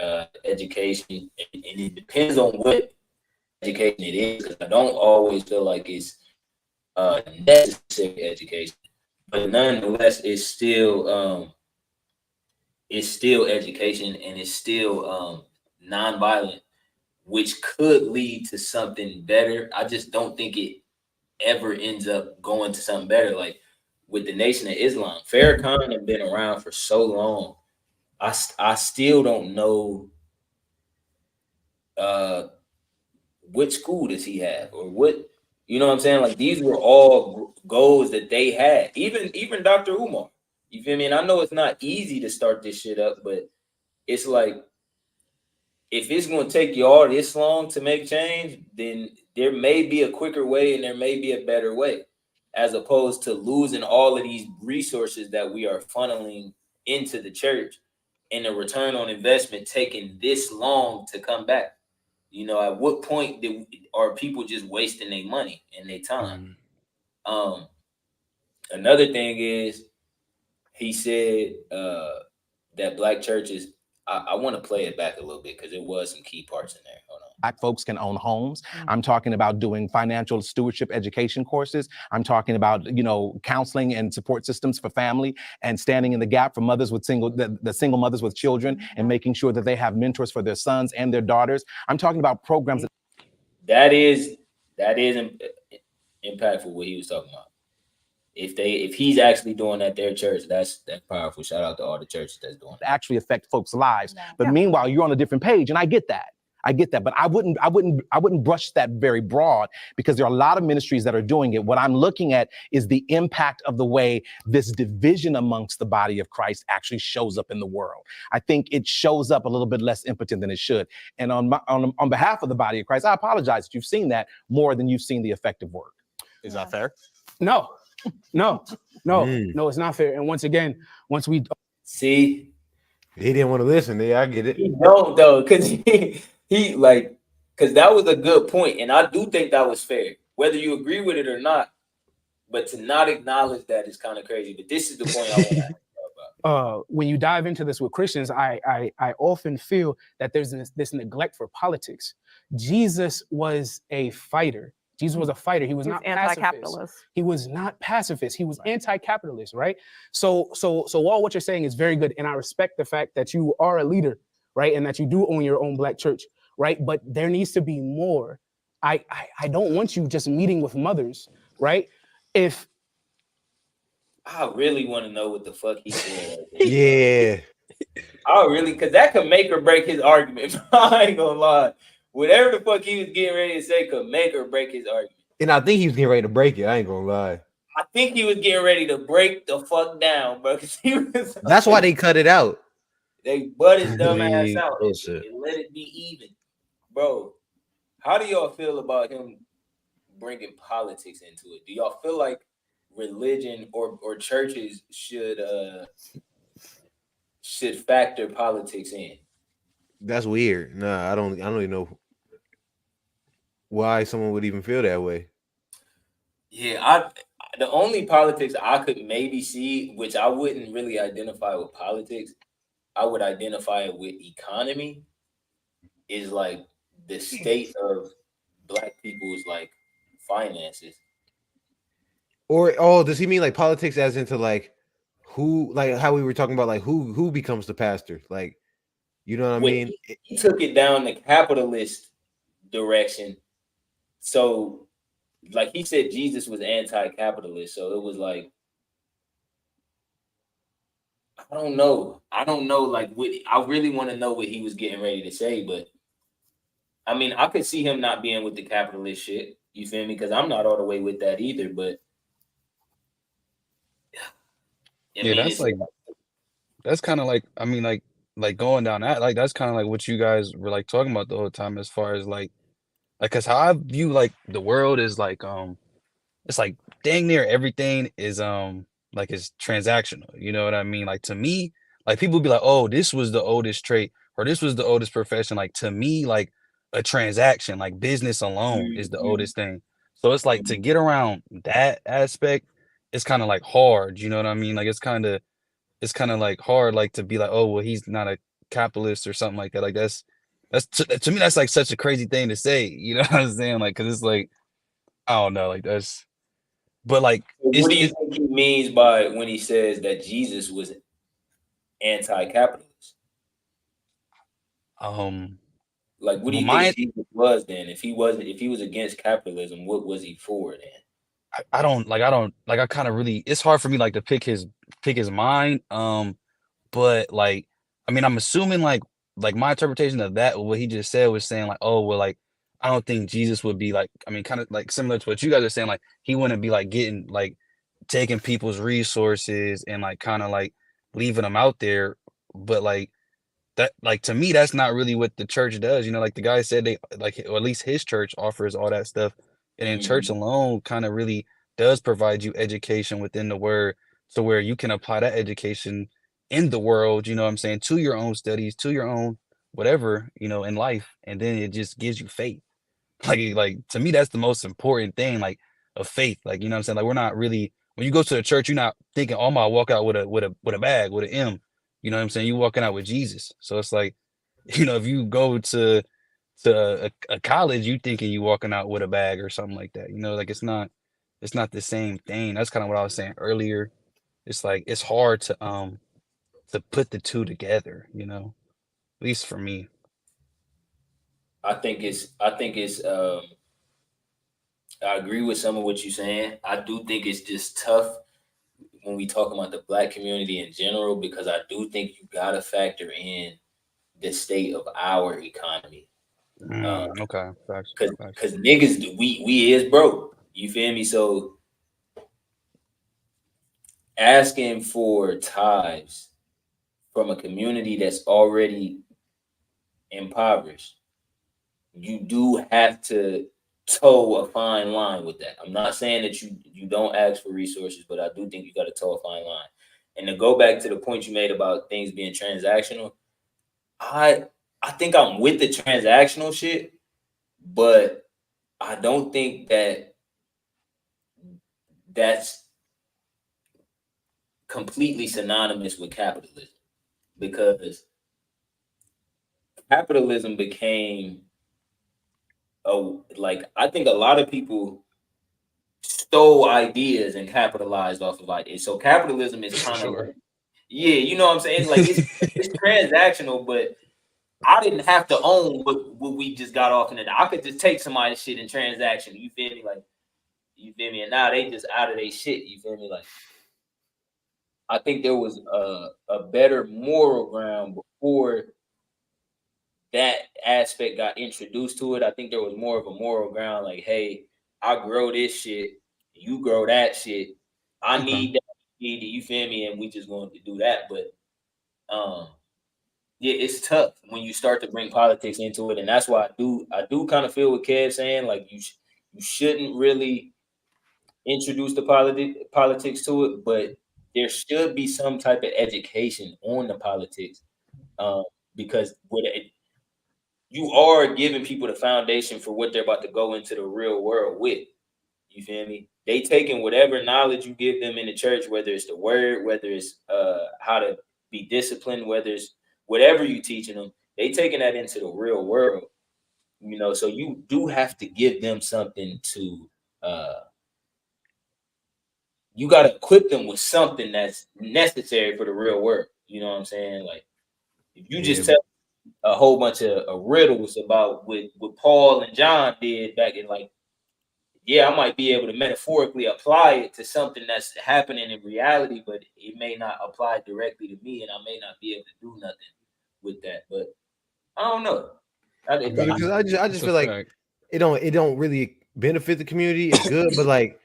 education, and it depends on what education it is. Because I don't always feel like it's necessary education, but nonetheless, it's still education, and it's still nonviolent, which could lead to something better. I just don't think it ever ends up going to something better. Like with the Nation of Islam, Farrakhan have been around for so long. I still don't know what school does he have or what, you know what I'm saying? Like these were all goals that they had. Even Dr. Umar. You feel me? And I know it's not easy to start this shit up, but it's like if it's going to take you all this long to make change, then there may be a quicker way and there may be a better way, as opposed to losing all of these resources that we are funneling into the church and the return on investment taking this long to come back. You know, at what point are people just wasting their money and their time? Another thing is he said that black churches, I want to play it back a little bit because there was some key parts in there. Hold on. Black folks can own homes. I'm talking about doing financial stewardship education courses. I'm talking about, you know, counseling and support systems for family and standing in the gap for mothers with the single mothers with children and making sure that they have mentors for their sons and their daughters. I'm talking about programs. That is impactful what he was talking about. If he's actually doing at their church, that's powerful. Shout out to all the churches that's doing it. Actually affect folks' lives. But meanwhile, you're on a different page, and I get that. But I wouldn't brush that very broad because there are a lot of ministries that are doing it. What I'm looking at is the impact of the way this division amongst the body of Christ actually shows up in the world. I think it shows up a little bit less impotent than it should. And on behalf of the body of Christ, I apologize that you've seen that more than you've seen the effective work. Is that fair? No, it's not fair. And once again, once we see, he didn't want to listen. Yeah, I get it. He don't though, because he like, because that was a good point, and I do think that was fair, whether you agree with it or not. But to not acknowledge that is kind of crazy. But this is the point I want to ask about. When you dive into this with Christians, I often feel that there's this neglect for politics. Jesus was a fighter. Jesus was a fighter. He was not anti-capitalist. He was not pacifist. He was anti-capitalist, right? So all what you're saying is very good, and I respect the fact that you are a leader, right, and that you do own your own black church, right? But there needs to be more. I don't want you just meeting with mothers, right? If I really want to know what the fuck he said. Yeah. I really, because that could make or break his argument. I ain't gonna lie. Whatever the fuck he was getting ready to say could make or break his argument. And I think he was getting ready to break it. I ain't gonna lie. I think he was getting ready to break the fuck down, bro. He was That's why they cut it out. They butt his dumb ass out and let it be even. Bro, how do y'all feel about him bringing politics into it? Do y'all feel like religion or churches should factor politics in? That's weird. Nah, I don't even know. why someone would even feel that way. Yeah, the only politics I could maybe see, which I wouldn't really identify with politics, I would identify it with economy, is like the state of Black people's like finances. Or does he mean like politics as into like who, like how we were talking about like who becomes the pastor? Like, you know what I mean? He took it down the capitalist direction. So like he said Jesus was anti-capitalist. So it was like I don't know. Like what I really want to know what he was getting ready to say, but I mean, I could see him not being with the capitalist shit. You feel me? Because I'm not all the way with that either. But I mean, that's like that's kind of like I mean like going down that like that's kind of like what you guys were like talking about the whole time as far as like because how I view like the world is like it's like dang near everything is like is transactional. You know what I mean? Like to me, like people be like, oh, this was the oldest trait or this was the oldest profession. Like to me, like a transaction, like business alone is the oldest thing. So it's like to get around that aspect, it's kind of like hard. You know what I mean? Like it's kind of like hard, like to be like, oh, well, he's not a capitalist or something like that. Like that's to me, that's like such a crazy thing to say. You know what I'm saying? Like, cause it's like I don't know, like that's. But like, what do you think he means by when he says that Jesus was anti-capitalist? Like, what do you think Jesus was then? If he was against capitalism, what was he for then? I don't like I kind of really it's hard for me like to pick his mind. But like I mean I'm assuming like my interpretation of that what he just said was saying like, oh well, like I don't think Jesus would be like I mean kind of like similar to what you guys are saying, like he wouldn't be like getting like taking people's resources and like kind of like leaving them out there. But like that like to me that's not really what the church does, you know, like the guy said they like or at least his church offers all that stuff, and then church alone kind of really does provide you education within the word to where you can apply that education in the world, you know what I'm saying, to your own studies, to your own whatever, you know, in life, and then it just gives you faith. Like to me that's the most important thing, like of faith, like you know what I'm saying, like we're not really when you go to the church you're not thinking, oh, I'm gonna walk out with a bag with an M, you know what I'm saying, you walking out with Jesus. So it's like, you know, if you go to a college you thinking you walking out with a bag or something like that, you know, like it's not the same thing. That's kind of what I was saying earlier. It's like it's hard to put the two together, you know, at least for me. I think it's I agree with some of what you're saying. I do think it's just tough when we talk about the Black community in general, because I do think you gotta factor in the state of our economy. Okay, facts. Cause niggas, we is broke. You feel me? So asking for tithes from a community that's already impoverished, you do have to toe a fine line with that. I'm not saying that you don't ask for resources, but I do think you got to toe a fine line. And to go back to the point you made about things being transactional, I think I'm with the transactional shit, but I don't think that that's completely synonymous with capitalism, because capitalism became like I think a lot of people stole ideas and capitalized off of ideas. So capitalism is kind of like, yeah, you know what I'm saying? Like it's transactional, but I didn't have to own what we just got off in it. I could just take somebody's shit and transaction. You feel me? Like, you feel me? And now they just out of their shit. You feel me? Like, I think there was a better moral ground before that aspect got introduced to it. I think there was more of a moral ground, like, hey, I grow this shit, you grow that shit. I need that, you feel me? And we just going to do that. But yeah, it's tough when you start to bring politics into it, and that's why I do kind of feel what Kev saying. Like you shouldn't really introduce the politics to it, but there should be some type of education on the politics, because with it, you are giving people the foundation for what they're about to go into the real world with. You feel me? They taking whatever knowledge you give them in the church, whether it's the word, whether it's how to be disciplined, whether it's whatever you teaching them, they taking that into the real world. You know, so you do have to give them something to you got to equip them with something that's necessary for the real world. You know what I'm saying? Like, if you just tell a whole bunch of riddles about what Paul and John did back in, like, yeah, I might be able to metaphorically apply it to something that's happening in reality, but it may not apply directly to me, and I may not be able to do nothing with that. But I don't know. Because I just feel like it don't really benefit the community. It's good, but like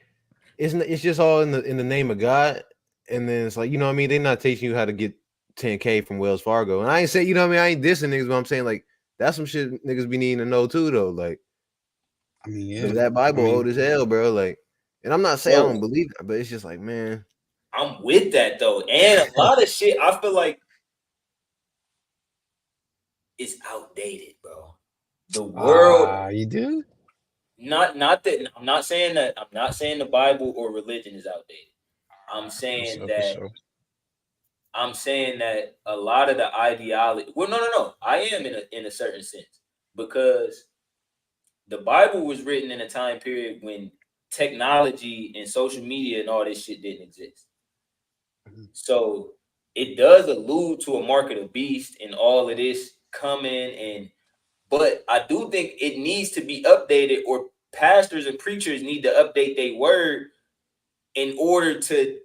it's just all in the name of God. And then it's like, you know what I mean? They're not teaching you how to get 10K from Wells Fargo. And I ain't say, you know what I mean? I ain't dissing niggas, but I'm saying like that's some shit niggas be needing to know too, though. Like, I mean, yeah, that Bible old as hell, bro. Like, and I'm not saying I don't believe it, but it's just like, man, I'm with that though. And a lot of shit, I feel like it's outdated, bro. The world, you do? not that I'm not saying the Bible or religion is outdated. I'm saying that a lot of the ideology. Well, no. I am in a certain sense, because the Bible was written in a time period when technology and social media and all this shit didn't exist. So it does allude to a mark of the beast and all of this coming, but I do think it needs to be updated, or pastors and preachers need to update their word in order to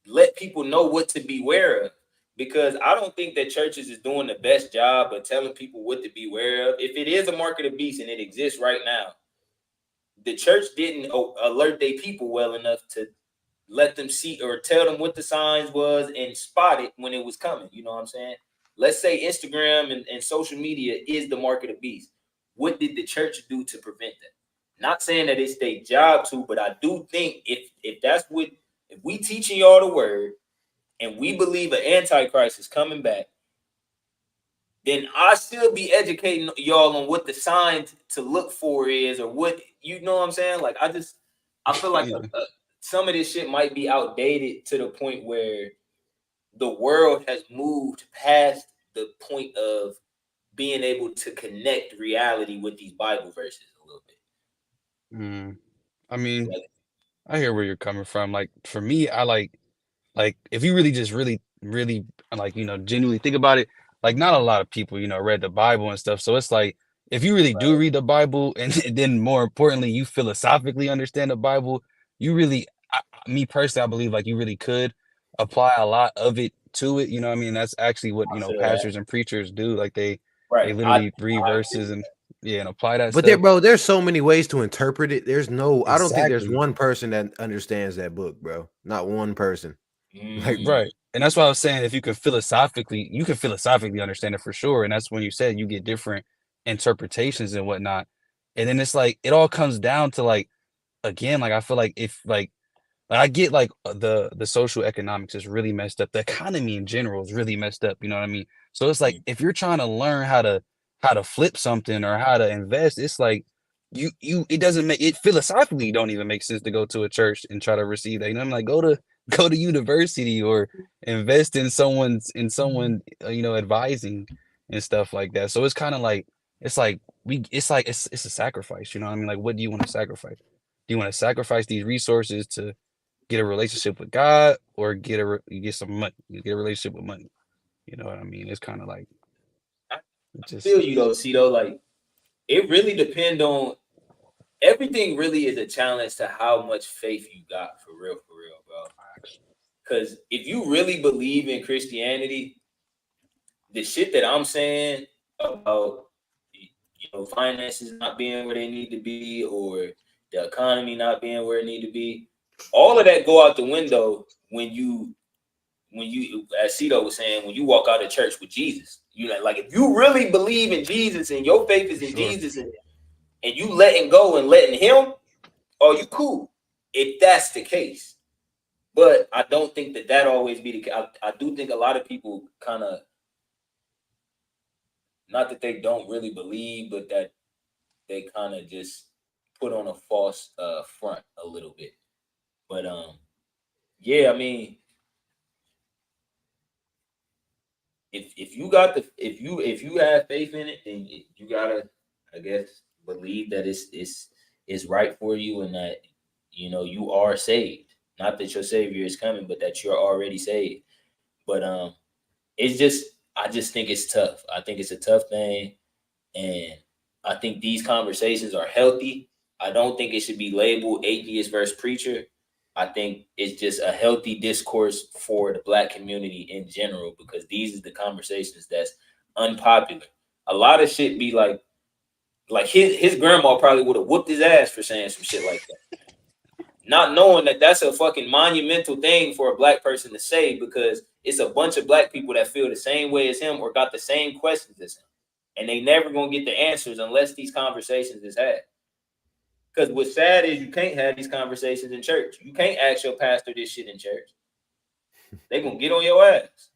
let people know what to beware of. Because I don't think that churches is doing the best job of telling people what to beware of. If it is a mark of the beast and it exists right now, the church didn't alert their people well enough to let them see or tell them what the signs was and spot it when it was coming. You know what I'm saying? Let's say Instagram and social media is the mark of the beast. What did the church do to prevent that? Not saying that it's their job to, but I do think if that's what, if we teaching y'all the word and we believe an antichrist is coming back, then I still be educating y'all on what the signs to look for is, or what, you know what I'm saying? Like, I feel like some of this shit might be outdated to the point where the world has moved past the point of being able to connect reality with these Bible verses a little bit. I mean, I hear where you're coming from. Like, for me, I like if you really just really like, you know, genuinely think about it, like, not a lot of people, you know, read the Bible and stuff. So it's like, if you really do read the Bible, and then more importantly, you philosophically understand the Bible, you really, me personally, I believe like you really could apply a lot of it to it. You know what I mean? That's actually what, you know, pastors and preachers do. Like they literally read verses and apply that but stuff. there's so many ways to interpret it. There's no, I don't think there's Exactly. one person that understands that book, bro. Not one person. Like, right. And that's why I was saying, if you can philosophically understand it for sure. And that's when you said you get different interpretations and whatnot. And then it's like, it all comes down to like, again, like, I feel like if like I get like the social economics is really messed up. The economy in general is really messed up. You know what I mean? So it's like, if you're trying to learn how to flip something or how to invest, it's like it doesn't make it philosophically don't even make sense to go to a church and try to receive that. You know, I'm like, go to university or invest in someone, you know, advising and stuff like that. So it's kind of like, it's a sacrifice. You know what I mean? Like, what do you want to sacrifice? Do you want to sacrifice these resources to get a relationship with God, or get some money? You get a relationship with money. You know what I mean? It's kind of like, I feel you though, Cito. Like, it really depends on, everything really is a challenge to how much faith you got, for real, bro. Because if you really believe in Christianity, the shit that I'm saying about, you know, finances not being where they need to be, or the economy not being where it need to be, all of that go out the window when you, as Cito was saying, when you walk out of church with Jesus. You know, like, if you really believe in Jesus and your faith is in Jesus, and you letting go and letting him, oh, you cool if that's the case. But I don't think that always be the case. I do think a lot of people kind of not that they don't really believe, but that they kind of just put on a false front a little bit. But yeah, I mean, if you got if you have faith in it, then you gotta, I guess, believe that it's right for you, and that you are saved. Not that your savior is coming, but that you're already saved. But I just think it's tough. I think it's a tough thing, and I think these conversations are healthy. I don't think it should be labeled atheist versus preacher. I think it's just a healthy discourse for the Black community in general, because these are the conversations that's unpopular. A lot of shit be like his grandma probably would have whooped his ass for saying some shit like that, not knowing that that's a fucking monumental thing for a Black person to say, because it's a bunch of Black people that feel the same way as him or got the same questions as him, and they never gonna get the answers unless these conversations is had. Because what's sad is you can't have these conversations in church. You can't ask your pastor this shit in church. They gonna get on your ass.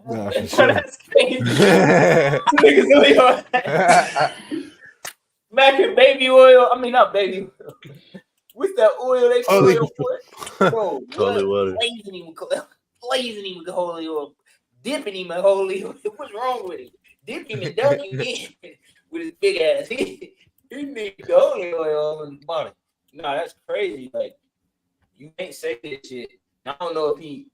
Nah, for sure. That's crazy. Niggas on your ass. Mac and baby oil. I mean, not baby oil. What's that oil they put on for? Bro, Holy water. Blazing him with holy oil. Dipping him in holy oil. What's wrong with him? Dip him and dunk him in with his big ass. You need the holy oil on the body. Nah, that's crazy. Like, you can't say this shit. I don't know if he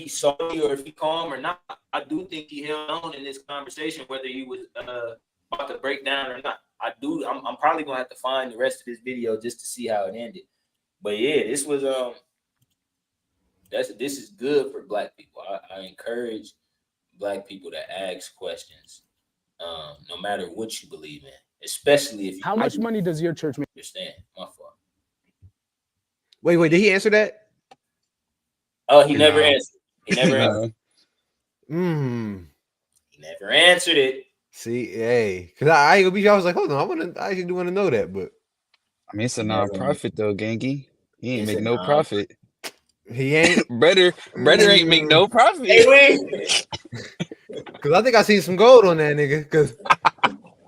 sorry or if he calm or not. I do think he held on in this conversation, whether he was about to break down or not. I'm probably gonna have to find the rest of this video just to see how it ended. But yeah, this was this is good for Black people. I encourage Black people to ask questions. No matter what you believe in, especially if you. How much money does your church make? Understand? My fault. Wait, did he answer that? Oh, he never answered. He never answered. He never answered it. See, hey, because I ain't gonna be. I was like, hold on, I actually do want to know that, but I mean, it's a non-profit though, Gangy. He ain't make no profit. He ain't. brother ain't make no profit. Hey, because I think I seen some gold on that nigga. Because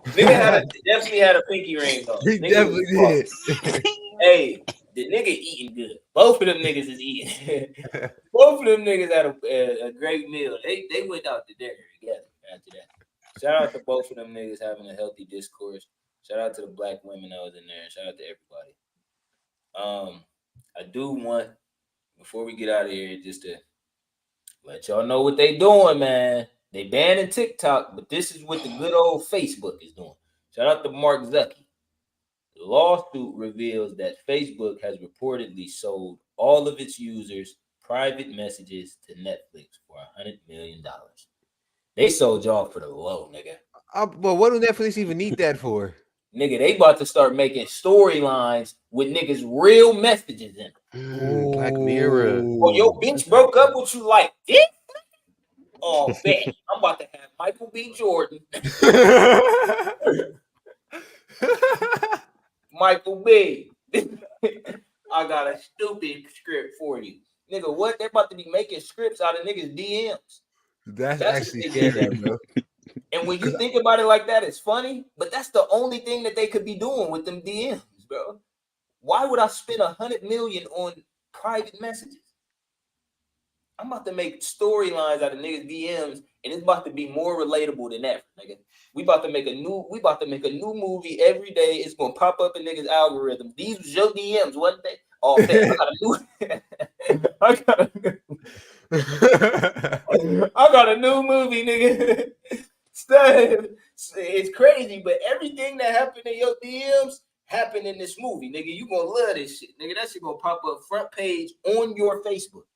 nigga definitely had a pinky ring though. He definitely did. Hey, the nigga eating good. Both of them niggas is eating. Both of them niggas had a great meal. They went out to dinner together after that. Shout out to both of them niggas having a healthy discourse. Shout out to the Black women that was in there. Shout out to everybody. I do want, before we get out of here, just to let y'all know what they doing, man. They banning TikTok, but this is what the good old Facebook is doing. Shout out to Mark Zuckerberg. The lawsuit reveals that Facebook has reportedly sold all of its users' private messages to Netflix for $100 million. They sold y'all for the low, nigga. But what do Netflix even need that for? Nigga, they about to start making storylines with niggas' real messages in them. Black Mirror. Oh, your bitch broke up with you like this? Oh, bet. I'm about to have Michael B. Jordan. Michael B. I got a stupid script for you. Nigga, what? They're about to be making scripts out of niggas' DMs. That's actually scary, bro. And when you think about it like that, it's funny, but that's the only thing that they could be doing with them DMs, bro. Why would I spend $100 million on private messages? I'm about to make storylines out of niggas' DMs, and it's about to be more relatable than ever, nigga. We about to make a new movie every day. It's gonna pop up in niggas' algorithm. These was your DMs, wasn't they? Oh, man, I got a new movie, nigga. It's crazy, but everything that happened in your DMs happened in this movie, nigga. You gonna love this shit, nigga. That shit gonna pop up front page on your Facebook.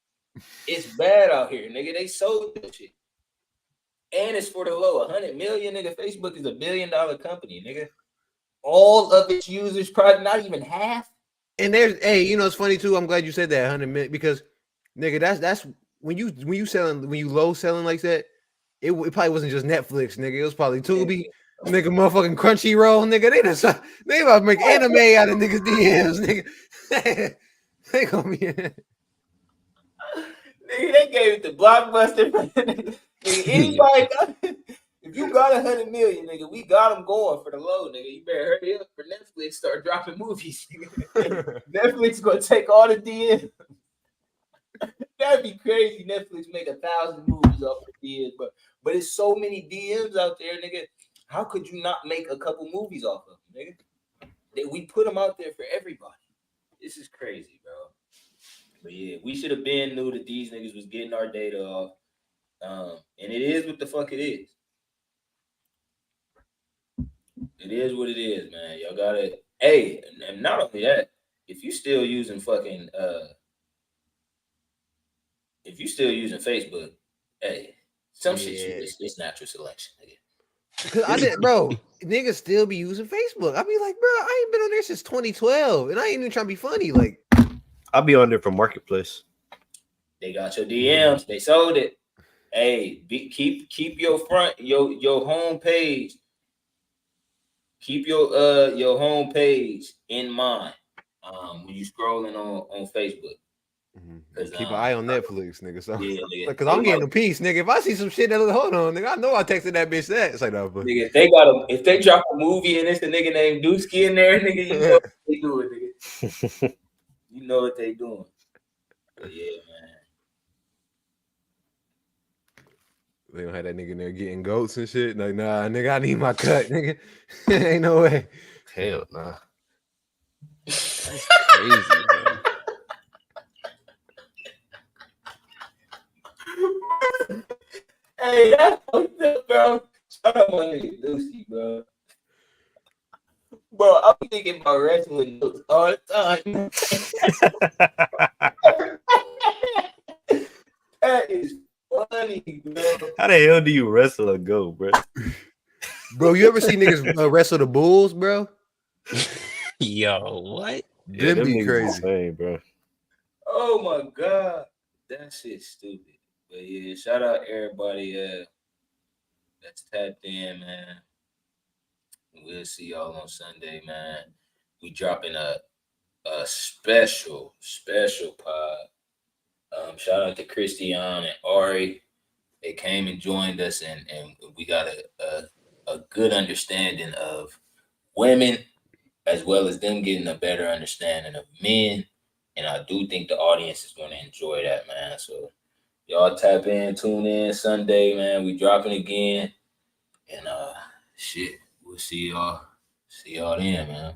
It's bad out here, nigga. They sold this shit. And it's for the low. 100 million, nigga. Facebook is $1 billion company, nigga. All of its users, probably not even half. And there's, hey, you know, it's funny too. I'm glad you said that 100 million, because, nigga, that's when you low selling like that. It probably wasn't just Netflix, nigga. It was probably Tubi, nigga, motherfucking Crunchyroll, nigga. They about to make anime out of niggas' DMs, nigga. They gonna be. Nigga, they gave it to Blockbuster. Nigga, anybody got it? If you got 100 million, nigga, we got them going for the low, nigga. You better hurry up for Netflix. Start dropping movies. Netflix gonna take all the DM. That'd be crazy. Netflix make 1,000 movies off the DMs, but it's so many DMs out there, nigga. How could you not make a couple movies off of them, nigga? We put them out there for everybody. This is crazy, bro. But yeah, we should have been knew that these niggas was getting our data off. And it is what the fuck it is. It is what it is, man. Y'all gotta. Hey, and not only that, if you still using fucking if you still using Facebook, hey, some shit it's natural selection, nigga. Cause I did, bro. Niggas still be using Facebook. I be like, bro, I ain't been on there since 2012, and I ain't even trying to be funny. Like, I'll be on there for Marketplace. They got your DMs. They sold it. Hey, keep your your home page. Keep your home page in mind when you scrolling on Facebook. Keep an eye on Netflix, nigga. So, yeah, nigga. Cause I'm getting a piece, nigga. If I see some shit that hold on, nigga, I know I texted that bitch that. It's like, no, but nigga, if they drop a movie and it's a nigga named Dusky in there, nigga, you know what they doing, nigga. You know what they doing. But yeah, man. They don't have that nigga in there getting goats and shit. Like, nah, nigga, I need my cut, nigga. Ain't no way. Hell nah. That's crazy, bro. Hey, that's fucked up, bro. Shout out my nigga Lucy, bro. Bro, I'm thinking about wrestling notes all the time. That is funny, bro. How the hell do you wrestle a goat, bro? Bro, you ever see niggas wrestle the bulls, bro? Yo, what? Yeah, them be crazy, insane, bro. Oh my god, that shit's stupid. But yeah, shout out everybody that's tapped in, man. We'll see y'all on Sunday, man. We dropping a special pod. Shout out to Christian and Ari. They came and joined us, and we got a good understanding of women, as well as them getting a better understanding of men. And I do think the audience is going to enjoy that, man. So y'all tap in, tune in Sunday, man. We dropping again. And shit, we'll see y'all then, man.